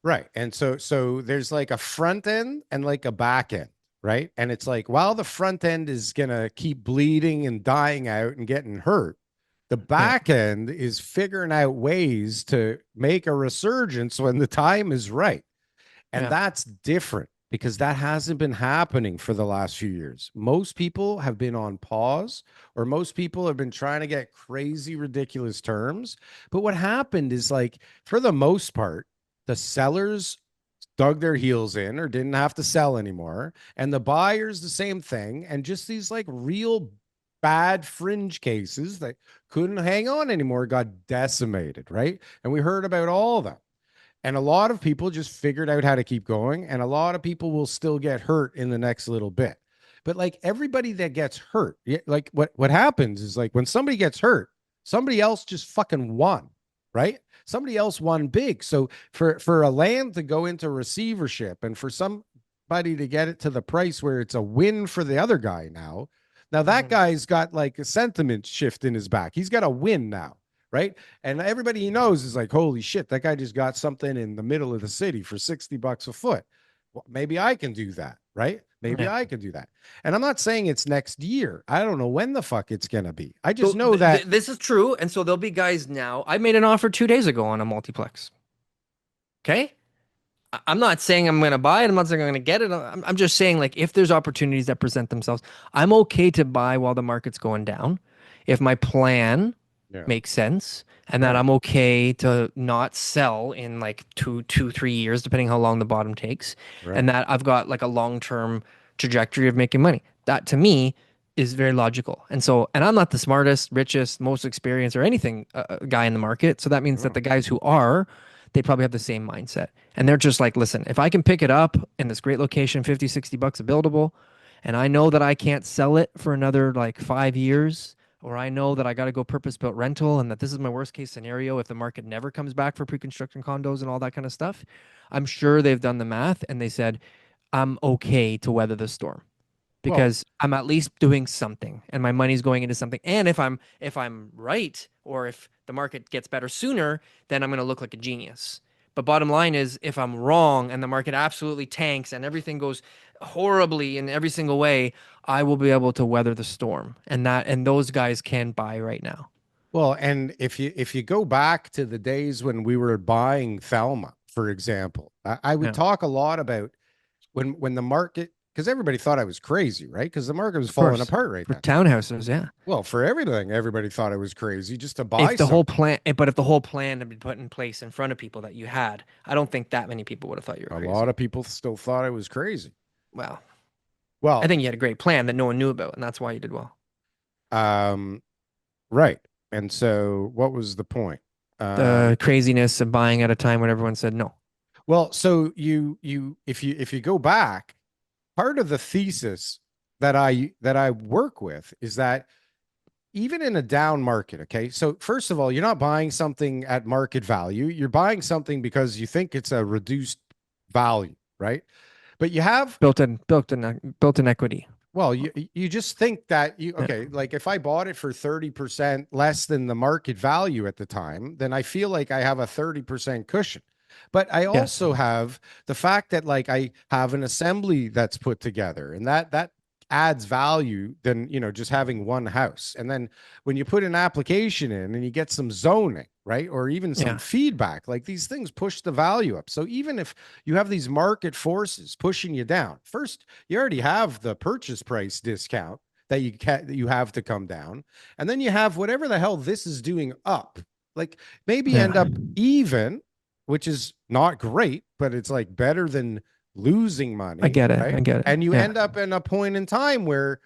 Right. And so there's like a front end and like a back end, right? And it's like while the front end is gonna keep bleeding and dying out and getting hurt, the Yeah, back end is figuring out ways to make a resurgence when the time is right. And yeah, that's different because that hasn't been happening for the last few years. Most people have been on pause, or most people have been trying to get crazy, ridiculous terms. But what happened is, like, for the most part, the sellers dug their heels in or didn't have to sell anymore. And the buyers, the same thing. And just these like real bad fringe cases that couldn't hang on anymore got decimated, right? And we heard about all of them. And a lot of people just figured out how to keep going. And a lot of people will still get hurt in the next little bit. But like everybody that gets hurt, like what happens is like when somebody gets hurt, somebody else just fucking won, right? Somebody else won big. So for a land to go into receivership and for somebody to get it to the price where it's a win for the other guy now that Mhm. guy's got like a sentiment shift in his back. He's got a win now, right? And everybody he knows is like, holy shit, that guy just got something in the middle of the city for $60 a foot. Well, maybe I can do that, right? Maybe Yeah. I can do that. And I'm not saying it's next year. I don't know when the fuck it's going to be. I just So know that. this is true, and so there'll be guys now. I made an offer 2 days ago on a multiplex. Okay, I'm not saying I'm going to buy it. I'm not saying I'm going to get it. I'm just saying like if there's opportunities that present themselves, I'm okay to buy while the market's going down. If my plan Yeah. makes sense, and that Right. I'm okay to not sell in like 3 years, depending how long the bottom takes, Right. and that I've got like a long-term trajectory of making money. That to me is very logical. And so, and I'm not the smartest, richest, most experienced or anything guy in the market. So that means that Oh, the guys who are, they probably have the same mindset. And they're just like, listen, if I can pick it up in this great location, 50, $60 a buildable, and I know that I can't sell it for another like 5 years, or I know that I got to go purpose built rental and that this is my worst case scenario if the market never comes back for pre construction condos and all that kind of stuff. I'm sure they've done the math and they said, I'm okay to weather the storm well, because I'm at least doing something and my money's going into something. And if I'm right or if the market gets better sooner, then I'm going to look like a genius. But bottom line is if I'm wrong and the market absolutely tanks and everything goes horribly in every single way, I will be able to weather the storm. And those guys can buy right now. well, and if you go back to the days when we were buying Thelma, for example, I would Yeah. talk a lot about when the market, because everybody thought I was crazy, right? Because the market was Of falling course. apart right For then. townhouses, yeah. Well, for everything, everybody thought I was crazy just to buy If the whole something. plan, but if the whole plan had been put in place in front of people that you had, I don't think that many people would have thought you were A lot crazy. of people still thought I was crazy. Well, I Well, think you had a great plan that no one knew about, and that's why you did well. um, right. And so what was the point? The craziness of buying at a time when everyone said no. Well, so if you go back, part of the thesis that I work with is that even in a down market, okay? So first of all, you're not buying something at market value. You're buying something because you think it's a reduced value, right? But you have built in equity. well, you just think that you Yeah. okay, like if I bought it for 30% less than the market value at the time, then I feel like I have a 30% cushion. But I Yes. also have the fact that like I have an assembly that's put together, and that adds value than, just having one house. And then when you put an application in and you get some zoning, right? Or even some Yeah. feedback, like these things push the value up. So even if you have these market forces pushing you down, first, you already have the purchase price discount that you have to come down. And then you have whatever the hell this is doing up. Like maybe Yeah. end up even, which is not great, but it's like better than losing I money, get it. right? I get it. And you Yeah. end up in a point in time where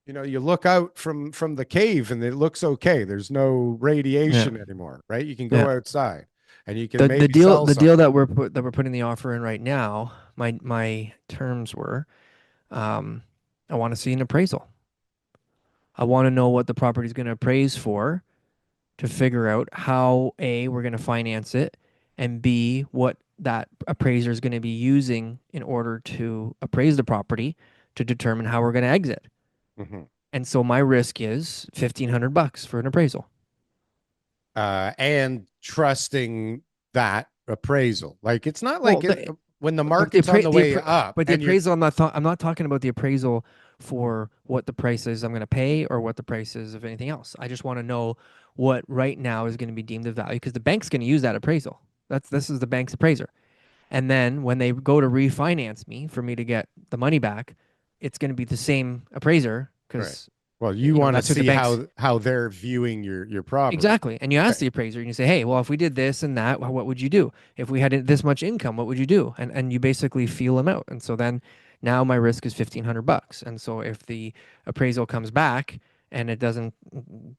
you look out from the cave and it looks okay. There's no Yeah. radiation anymore, right? You can go Yeah. outside and you can The maybe deal sell the deal something. that we're putting the offer in right now, my terms were, um, I want to see an appraisal. I want to know what the property is going to appraise for to figure out how A, we're going to finance it, and B, what that appraiser is going to be using in order to appraise the property to determine how we're going to exit. Mm-hmm. And so my risk is $1,500 for an appraisal. And trusting that appraisal. Like it's not Well, like when the but the market's on the way up but the and you're appraisal, I'm not talking about the appraisal for what the price is I'm going to pay or what the price is of anything else. I just want to know what right now is going to be deemed the value because the bank's going to use that appraisal. This is the bank's appraiser. And then when they go to refinance me for me to get the money back, it's going to be the same appraiser right. because Well, you want to that's who the see bank's. how they're viewing your property. Exactly. And you ask the appraiser and you say, hey, well, if we did this and that, what would you do? If we had this much income, what would you do? And you basically feel them out. And so then now my risk is $1,500. And so if the appraisal comes back and it doesn't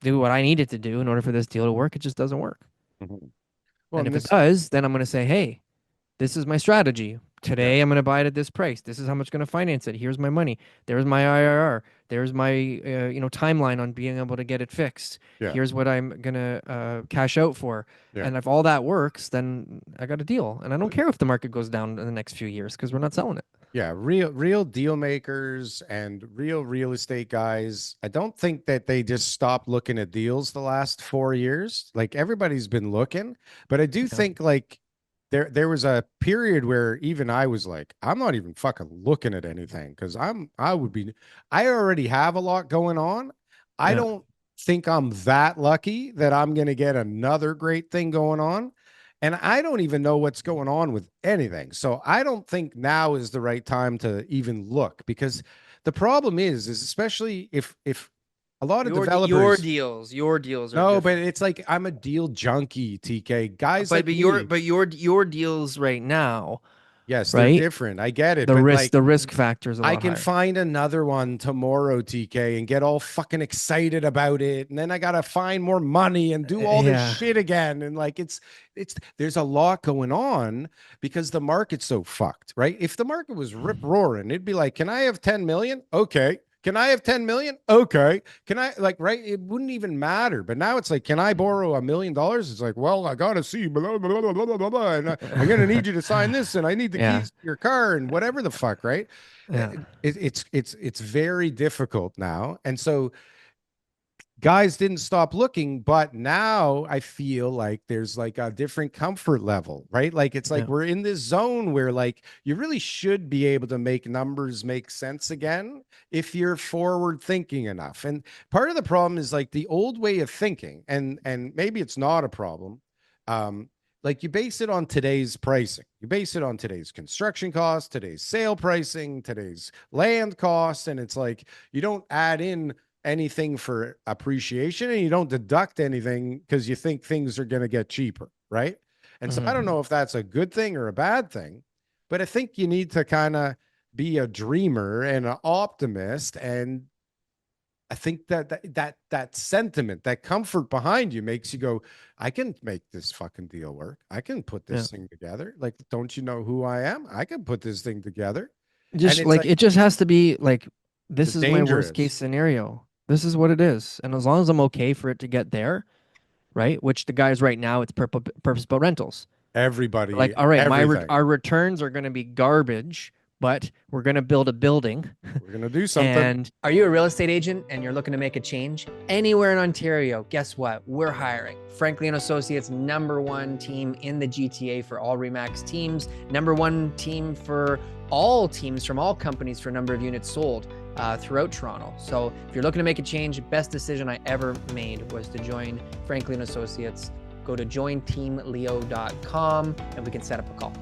do what I need it to do in order for this deal to work, it just doesn't work. Mhm. Well, And and if it this does, then I'm going to say, hey, this is my strategy. yeah. Today, I'm going to buy it at this price. This is how much going to finance it. Here's my money. There's my IRR. There's my timeline on being able to get it fixed. Yeah. Here's what I'm going to cash out for. Yeah. And if all that works, then I got a deal. And I don't care if the market goes down in the next few years because we're not selling it. Yeah, real deal makers and real estate guys. I don't think that they just stopped looking at deals the last 4 years. Like everybody's been looking, but I do Yeah. think like there was a period where even I was like, I'm not even fucking looking at anything because I already have a lot going on. I Yeah. don't think I'm that lucky that I'm gonna get another great thing going on. And I don't even know what's going on with anything. So I don't think now is the right time to even look because the problem is especially if a lot of developers Your deals are no, but different. it's like I'm a deal junkie, TK. Guys But like but your me, but your deals right now, yes, they're right? different. I get it, The but risk like the risk factor is a I lot can higher. find another one tomorrow, TK, and get all fucking excited about it. And then I gotta find more money and do all this Yeah. shit again. And like it's there's a lot going on because the market's so fucked, right? If the market was rip roaring, it'd be like, can I have 10 million? Okay. Can I have 10 million? Okay. Can I like right? It wouldn't even matter. But now it's like, can I borrow $1 million? It's like, well, I gotta see blah, blah, blah, blah, blah, blah, and I'm gonna need you to sign this, and I need the Yeah. keys to your car and whatever the fuck, right? Yeah. It's very difficult now, and so guys didn't stop looking, but now I feel like there's like a different comfort level, right? Like it's like Yeah. we're in this zone where like you really should be able to make numbers make sense again if you're forward thinking enough. And part of the problem is like the old way of thinking, and maybe it's not a problem. Like you base it on today's pricing. You base it on today's construction costs, today's sale pricing, today's land costs, and it's like you don't add in anything for appreciation and you don't deduct anything because you think things are going to get cheaper, right? And so I don't Mm-hmm. know if that's a good thing or a bad thing, but I think you need to kind of be a dreamer and an optimist. And I think that sentiment, that comfort behind you makes you go, I can make this fucking deal work. I can put Yeah. this thing together. Like, don't you know who I am? I can put this thing together. And Just it's like like, it just has to be like this it's is my worst case dangerous. scenario. This is what it is. And as long as I'm okay for it to get there, right? Which the guys right now, it's purpose-built rentals. Everybody, Like, all right, everything. our returns are going to be garbage, but we're going to build a building. We're going to do something. And are you a real estate agent and you're looking to make a change anywhere in Ontario? Guess what? We're hiring. Franklin Associates, #1 team in the GTA for all REMAX teams, #1 team for all teams from all companies for number of units sold throughout Toronto. So if you're looking to make a change, best decision I ever made was to join Franklin Associates. Go to jointeamleo.com and we can set up a call.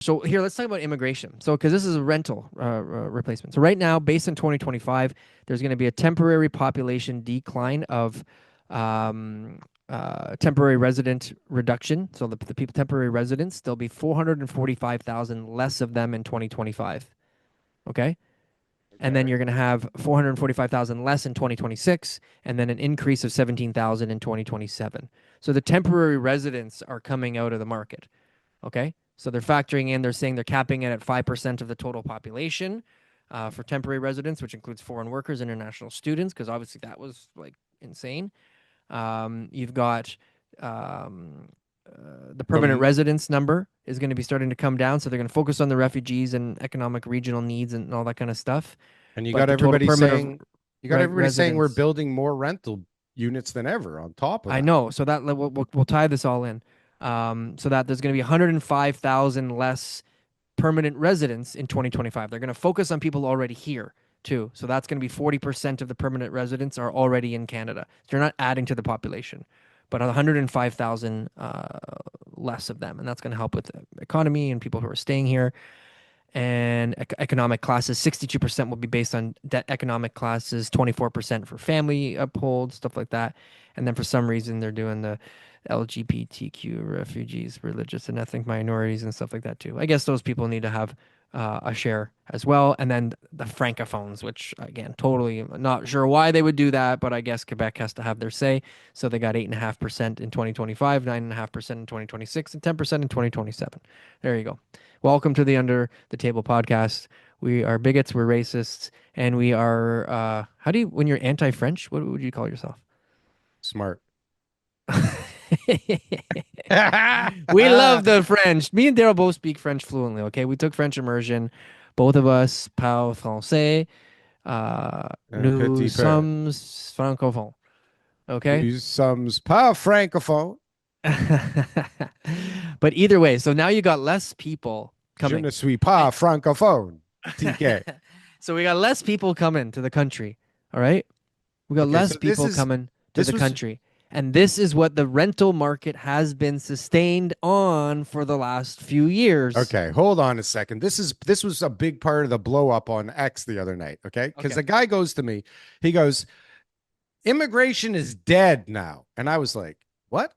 So here, let's talk about immigration. So, because this is a rental replacement. So right now, based on 2025, there's going to be a temporary population decline of temporary resident reduction. So the people, temporary residents, there'll be 445,000 less of them in 2025. Okay. And then you're going to have 445,000 less in 2026, and then an increase of 17,000 in 2027. So the temporary residents are coming out of the market. Okay. So they're factoring in, they're saying they're capping it at 5% of the total population for temporary residents, which includes foreign workers, international students, because obviously that was like insane. You've got the permanent residence number is going to be starting to come down. So they're going to focus on the refugees and economic regional needs and all that kind of stuff. And you got everybody saying we're building more rental units than ever on top of that. I know. So that we'll tie this all in. So that there's going to be 105,000 less permanent residents in 2025. They're going to focus on people already here too. So that's going to be 40% of the permanent residents are already in Canada. So you're not adding to the population, but 105,000 less of them. And that's going to help with the economy and people who are staying here. And economic classes, 62% will be based on debt economic classes, 24% for family uphold, stuff like that. And then for some reason, they're doing the LGBTQ, refugees, religious and ethnic minorities and stuff like that too. I guess those people need to have a share as well. And then the francophones, which again, totally not sure why they would do that, but I guess Quebec has to have their say. So they got 8.5% in 2025, 9.5% in 2026, and 10% in 2027. There you go. Welcome to the Under the Table podcast. We are bigots, we're racists, and we are, how do you, when you're anti-French, what would you call yourself? Smart. We love the French. Me and Darryl both speak French fluently, okay? We took French immersion. Both of us parle français. Nous sommes francophones, okay? Nous sommes pas francophone. But either way, so now you got less people coming. Je ne suis pas francophone. TK. So we got less people coming to the country, all right? We got less people coming to the country. And this is what the rental market has been sustained on for the last few years. Okay, hold on a second. This was a big part of the blow up on X the other night, okay? Because the guy goes to me, he goes, immigration is dead now. And I was like, what?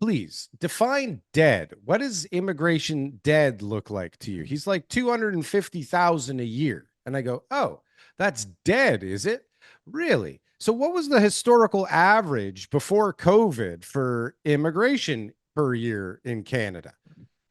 Please define dead. What does immigration dead look like to you? He's like 250,000 a year. And I go, oh, that's dead, is it? Really? So what was the historical average before COVID for immigration per year in Canada?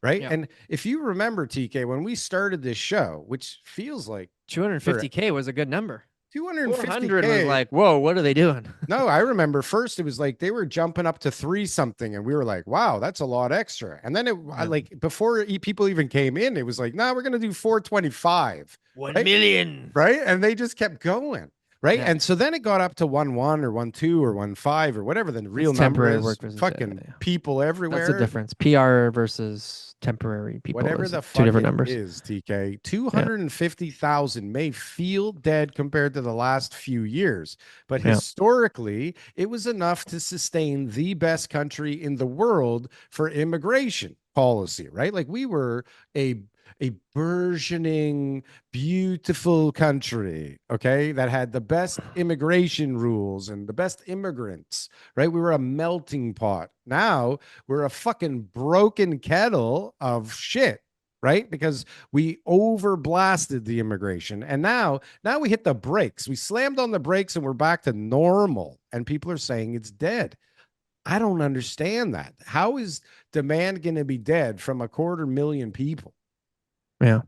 Right. Yeah. And if you remember, TK, when we started this show, which feels like 250K was a good number. 250K was like, whoa, what are they doing? No, I remember first it was like they were jumping up to 3 something and we were like, wow, that's a lot extra. And then like before people even came in, it was like, no, we're going to do 425. 1 million. Right. And they just kept going. Right. Yeah. And so then it got up to 1.1 or 1.2 or 1.5 or whatever the real number is. Fucking people everywhere. That's the difference. PR versus temporary people. Whatever the fuck 2 different numbers is, TK. 250,000 may feel dead compared to the last few years, but historically, it was enough to sustain the best country in the world for immigration policy, right? Like we were a burgeoning, beautiful country, okay, that had the best immigration rules and the best immigrants, right? We were a melting pot. Now we're a fucking broken kettle of shit, right? Because we overblasted the immigration. And now we hit the brakes. We slammed on the brakes and we're back to normal. And people are saying it's dead. I don't understand that. How is demand going to be dead from 250,000 people? Yeah.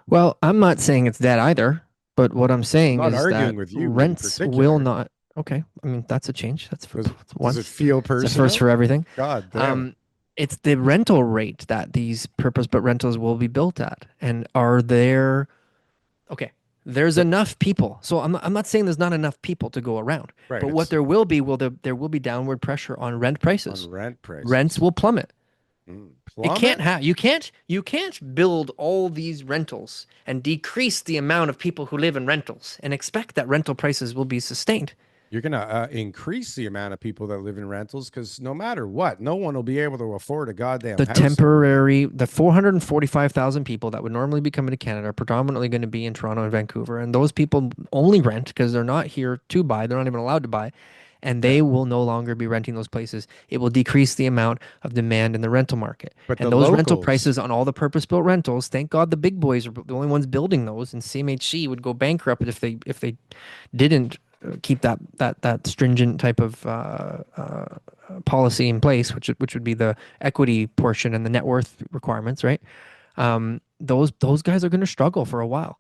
Well, I'm not saying it's dead either, but what I'm I'm saying not is that arguing with you in rents will particular. not. Okay, I mean that's a change. That's for Does it once. feel It's a first personal? for everything. God damn it. Um, it's the rental rate that these purpose-built rentals will be built at, and are there? Okay, there's Th- enough people. So I'm not saying there's not enough people to go around, right. but what It's there will be downward pressure on rent on prices. rent Rents prices. will plummet. It can't Plummet? have you can't build all these rentals and decrease the amount of people who live in rentals and expect that rental prices will be sustained. You're going to increase the amount of people that live in rentals because no matter what, no one will be able to afford a goddamn house anymore. The 445,000 people that would normally be coming to Canada are predominantly going to be in Toronto and Vancouver, and those people only rent because they're not here to buy. They're not even allowed to buy, and Yeah. they will no longer be renting those places. It will decrease the amount of demand in the rental market. But the And those rental locals, prices on all the purpose-built rentals, thank God the big boys are the only ones building those, and CMHC would go bankrupt if they didn't keep that stringent type of policy in place, which would be the equity portion and the net worth requirements, right? Those guys are going to struggle for a while.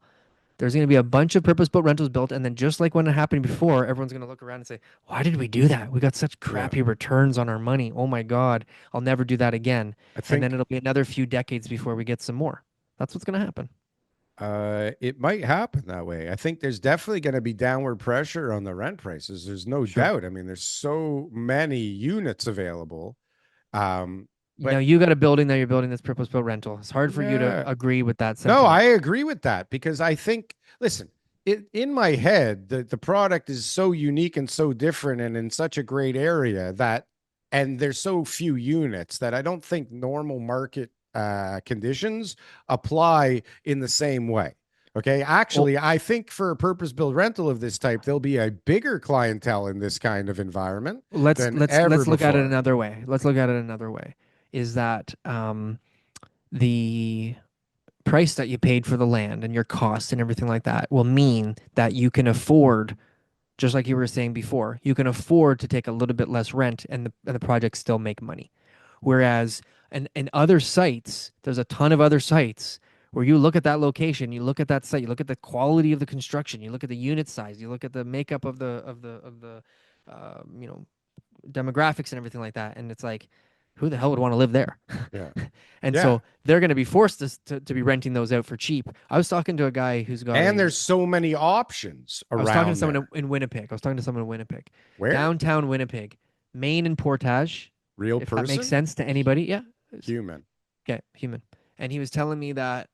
There's going to be a bunch of purpose-built rentals built, and then just like when it happened before, everyone's going to look around and say, "Why did we do that? We got such yeah, crappy returns on our money. Oh my God, I'll never do that again." I And then think it'll be another few decades before we get some more. That's what's going to happen. it might happen that way. I think there's definitely going to be downward pressure on the rent prices. There's no Sure. doubt. I mean, there's so many units available. You know, But you got a building that you're building this purpose-built rental. It's hard for you to yeah, agree with that no, sentiment. I agree with that because I think, listen, in my head, the product is so unique and so different and in such a great area that, and there's so few units that I don't think normal market conditions apply in the same way. Okay. Well, Actually, I think for a purpose built rental of this type, there'll be a bigger clientele in this kind of environment than ever let's look at it before. another way. Let's look at it another way. Is that the price that you paid for the land and your cost and everything like that will mean that you can afford, just like you were saying before, you can afford to take a little bit less rent and the projects still make money. Whereas in other sites, there's a ton of other sites where you look at that location, you look at that site, you look at the quality of the construction, you look at the unit size, you look at the makeup of the you know, demographics and everything like that, and it's like, who the hell would want to live there? Yeah. And Yeah. so they're going to be forced to be renting those out for cheap. I was talking to a guy who's got And a there's so many options I was talking to around someone there. in Winnipeg. I was talking to someone in Winnipeg, Where? downtown Winnipeg, Maine and Portage, Real if that makes person? sense to anybody. Yeah. Human. Okay, human. And he was telling me that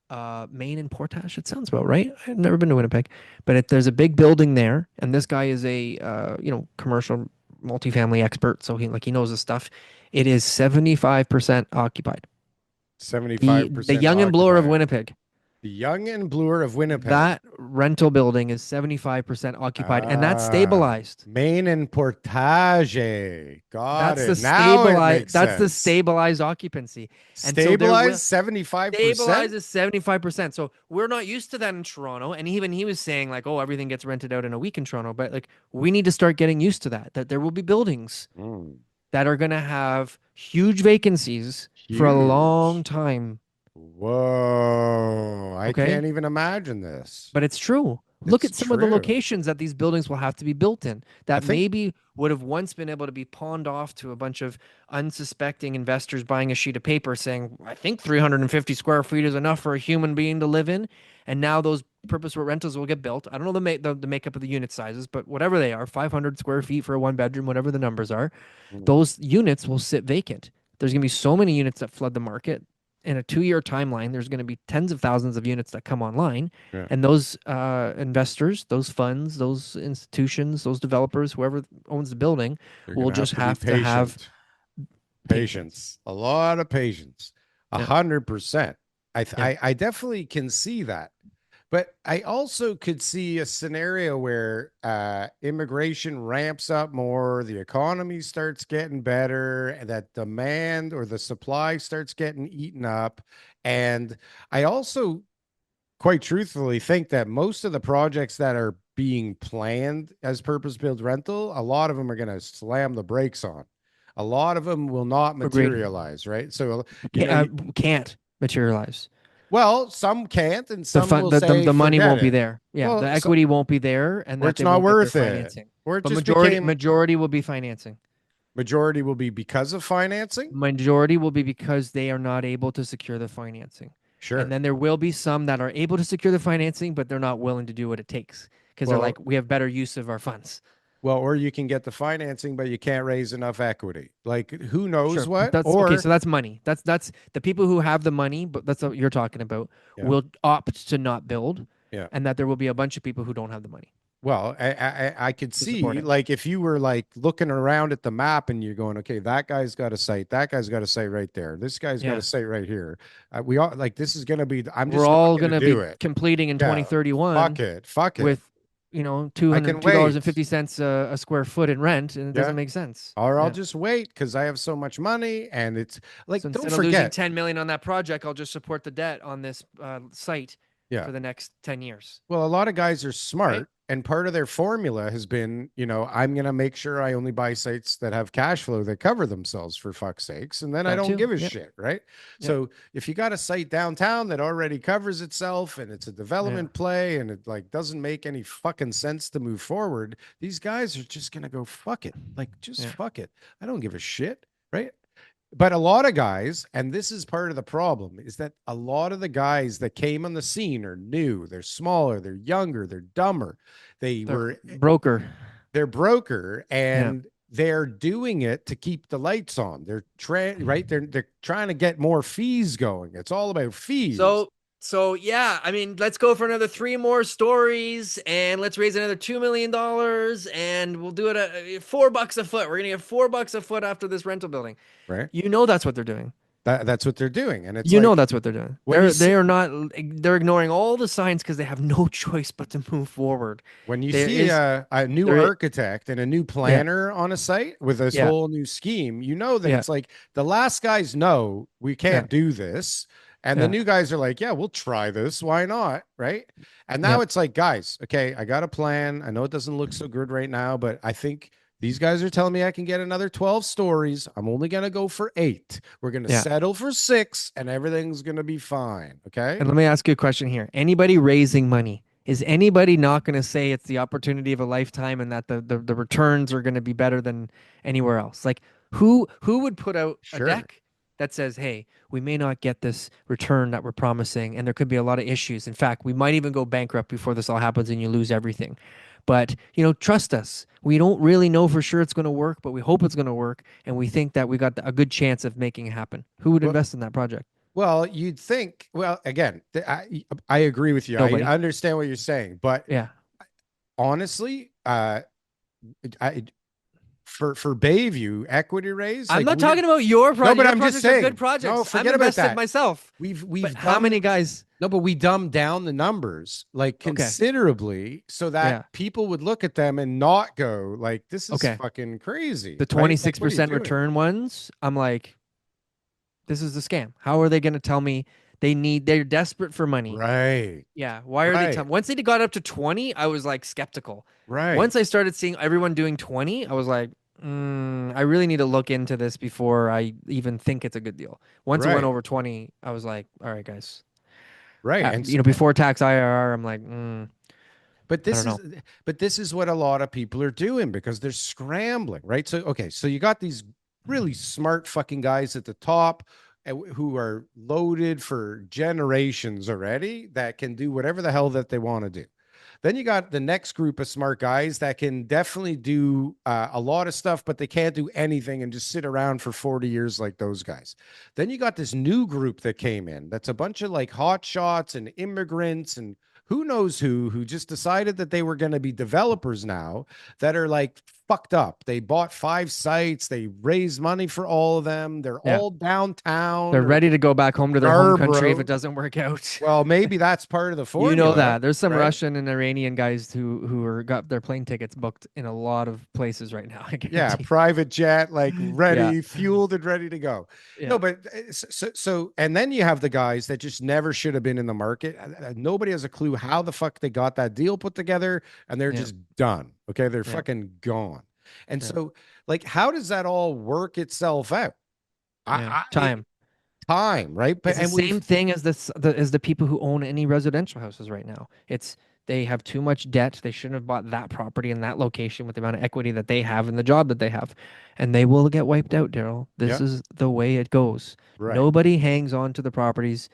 Maine and Portage, it sounds about right. I've never been to Winnipeg, but there's a big building there, and this guy is a commercial multifamily expert, so he knows his stuff. It is 75% occupied. The 75% Young and Bloor of occupied. Winnipeg. The Young and Bloor of Winnipeg. That rental building is 75% occupied, and that's Ah, stabilized. Main and Portage. Got it. Now it makes That's the sense. stabilized occupancy. And so there will Stabilized 75%? stabilize is 75%. So we're not used to that in Toronto. And even he was saying like, oh, everything gets rented out in a week in Toronto. But like we need to start getting used to that there will be buildings Mm, that are going to have huge vacancies for a long huge. time. Whoa. I Okay. can't even imagine this. But it's true. Look It's at some of the true. locations that these buildings will have to be built in I that think maybe would have once been able to be pawned off to a bunch of unsuspecting investors buying a sheet of paper saying, I think 350 square feet is enough for a human being to live in. And now those purpose-built rentals will get built. I don't know the makeup of the unit sizes, but whatever they are, 500 square feet for a one bedroom, whatever the numbers are, mm, those units will sit vacant. There's going to be so many units that flood the market in a 2-year timeline. There's going to be tens of thousands of units that come online, yeah, and those investors, those funds, those institutions, those developers, whoever owns the building, you're will gonna have just to be have to have patient. patience. Patience. A lot of patience. Yeah, 100%. yeah, I definitely can see that. But I also could see a scenario where immigration ramps up more, the economy starts getting better, and that demand or the supply starts getting eaten up. And I also, quite truthfully, think that most of the projects that are being planned as purpose-built rental, a lot of them are going to slam the brakes on. A lot of them will not agreed. materialize, right? So, Can't materialize. Well, some can't, and The some fun, will say the money forget won't be it. there. Yeah, the Well, so, equity won't be there, and or that it's they not won't get their worth it, financing. or it But just became majority will be financing. majority will be because of financing. Majority will be because they are not able to secure the financing. And Sure. then there will be some that are able to secure the financing, but they're not willing to do what it takes because they're Well, like, we have better use of our funds. or you can get the financing, but you can't raise enough equity. Like who knows Sure, but what? that's okay. Or So that's money. That's the people who have the money, but that's what you're talking about. yeah, Will opt to not build, yeah. and that there will be a bunch of people who don't have the money Well, I could to support see it. like if you were like looking around at the map and you're going, okay, that guy's got a site, that guy's got a site right there, this guy's got a Yeah, site right here. We all like this is gonna be. I'm we're just not all gonna gonna do be it. completing in Yeah, 2031 fuck it. with, I can wait. $202.50 a square foot in rent, and it Yeah, doesn't make sense. or I'll Yeah. just wait because I have so much money, and it's like So don't instead of losing forget. 10 million on that project, I'll just support the debt on this site Yeah. for the next 10 years. Well, a lot of guys are Right? smart, and part of their formula has been, I'm going to make sure I only buy sites that have cash flow that cover themselves for fuck's sakes, and then I That don't too. give a Yep. shit, right? Yep. So if you got a site downtown that already covers itself and it's a Yeah. development play and it like doesn't make any fucking sense to move forward, these guys are just going to go fuck it. Like just Yeah. fuck it. I don't give a shit, right? But a lot of guys, and this is part of the problem, is that a lot of the guys that came on the scene are new, they're smaller, they're younger, they're dumber. They The were broker. they're broker Yeah. and they're doing it to keep the lights on. They're right. They're trying to get more fees going. It's all about fees. So yeah, I mean, let's go for another 3 more stories, and let's raise another $2 million, and we'll do it at $4 a foot. We're gonna get $4 a foot after this rental building. Right. That's what they're doing. That's what they're doing. And it's like That's what they're doing. when you They see are not. They're ignoring all the signs because they have no choice but to move forward. when you There see is a new there. architect and a new Yeah. planner on a site with this Yeah. whole new scheme, you know that Yeah. it's like the last guys know we Yeah. can't do this. And the Yeah. new guys are like, yeah, we'll try this. Why not? Right. And now Yeah. it's like, guys, okay, I got a plan. I know it doesn't look so good right now, but I think these guys are telling me I can get another 12 stories. I'm only going to go for 8. We're going to Yeah. settle for 6 and everything's going to be fine. Okay. And let me ask you a question here. Anybody raising money, is anybody not going to say it's the opportunity of a lifetime and that the returns are going to be better than anywhere else? Like who would put out a Sure. deck that says, "Hey, we may not get this return that we're promising, and there could be a lot of issues. In fact, we might even go bankrupt before this all happens and you lose everything." But, trust us. We don't really know for sure it's going to work, but we hope it's going to work, and we think that we got a good chance of making it happen. Who would Well, invest in that project? Well, you'd think. Well, again, I agree with you. Nobody. I understand what you're saying, but Yeah. honestly, I for Bayview equity raise. I'm Like not talking about your project. No, but Your I'm just projects are saying. good projects. No, I'm forget about invested that. myself. We've But how many guys? No, but we dumbed down the numbers like Okay. considerably so that Yeah. people would look at them and not go like, "This is Okay. fucking crazy." The right? Like, what are you 26% doing? return ones, I'm like, this is a scam. How are they going to tell me they're desperate for money? Right. Yeah. Why are they telling? Once they got up to 20, I was like skeptical. Right. Once I started seeing everyone doing 20, I was like, I really need to look into this before I even think it's a good deal. Once it went over 20, I was like, all right, guys. Right. And before tax IRR, I'm like, But I this don't is know. but this is what a lot of people are doing because they're scrambling, right? So okay, so you got these really smart fucking guys at the top who are loaded for generations already that can do whatever the hell that they want to do. Then you got the next group of smart guys that can definitely do a lot of stuff, but they can't do anything and just sit around for 40 years like those guys. Then you got this new group that came in that's a bunch of like hot shots and immigrants and who knows who just decided that they were going to be developers now that are like fucked up. They bought 5 sites. They raised money for all of them. They're Yeah. all downtown. They're ready to go back home to their home country if Scarborough. it doesn't work out. Well, maybe that's part of the You formula. know that. There's some right? Russian and Iranian guys who are got their plane tickets booked in a lot of places right now. I Yeah, guarantee. private jet, like ready, Yeah. fueled and ready to go. Yeah. No, but so, and then you have the guys that just never should have been in the market. Nobody has a clue how the fuck they got that deal put together, and they're Yeah. just done. Okay, they're Yeah. fucking gone. And Yeah. so, like, how does that all work itself out? Yeah. Time. time, right? But it's the same thing as the people who own any residential houses right now. They have too much debt. They shouldn't have bought that property in that location with the amount of equity that they have and the job that they have, and they will get wiped out, Darryl. This is the way it goes. Right. Nobody hangs on to the properties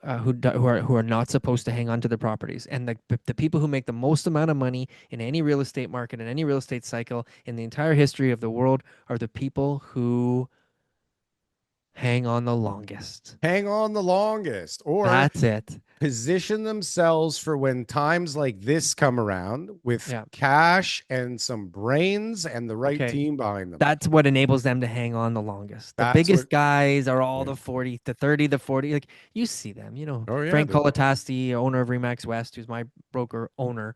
who are not supposed to hang on to the properties. And the people who make the most amount of money in any real estate market, in any real estate cycle, in the entire history of the world, are the people who hang on the longest. Or that's it. Position themselves for when times like this come around with cash and some brains and the right team behind them. That's what enables them to hang on the longest. The biggest guys are all the 40, the 30, the 40. Like, you see them, Frank Colatasti, owner of Remax West, who's my broker owner,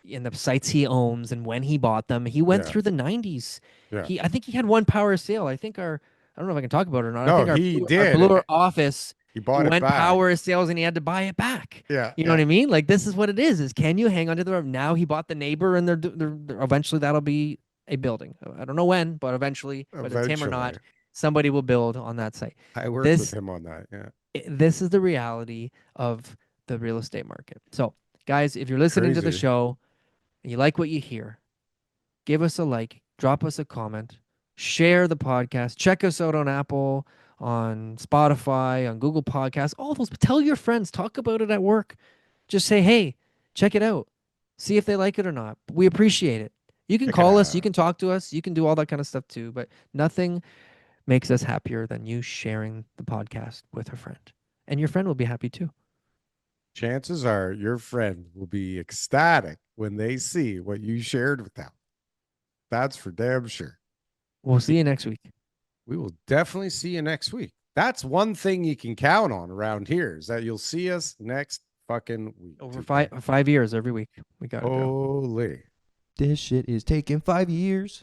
in the sites he owns and when he bought them, he went through the 90s. I think he had one power sale. I don't know if I can talk about it or not. No, I think our Butler office, he went power sales and he had to buy it back. You know what I mean? Like, this is what it is can you hang on to the road? Now he bought the neighbor and they're eventually that'll be a building. I don't know when, but eventually, whether it's him or not, somebody will build on that site. I worked with him on that. This is the reality of the real estate market. So, guys, if you're listening to the show and you like what you hear, give us a like, drop us a comment, share the podcast, check us out on Apple, on Spotify, on Google Podcasts, all those. Tell your friends, talk about it at work. Just say, hey, check it out. See if they like it or not. We appreciate it. You can call us, you can talk to us, you can do all that kind of stuff too, but nothing makes us happier than you sharing the podcast with a friend. And your friend will be happy too. Chances are your friend will be ecstatic when they see what you shared with them. That's for damn sure. We'll see you next week. We will definitely see you next week. That's one thing you can count on around here, is that you'll see us next fucking week. Over 5 years every week. We got it. Holy. This shit is taking 5 years.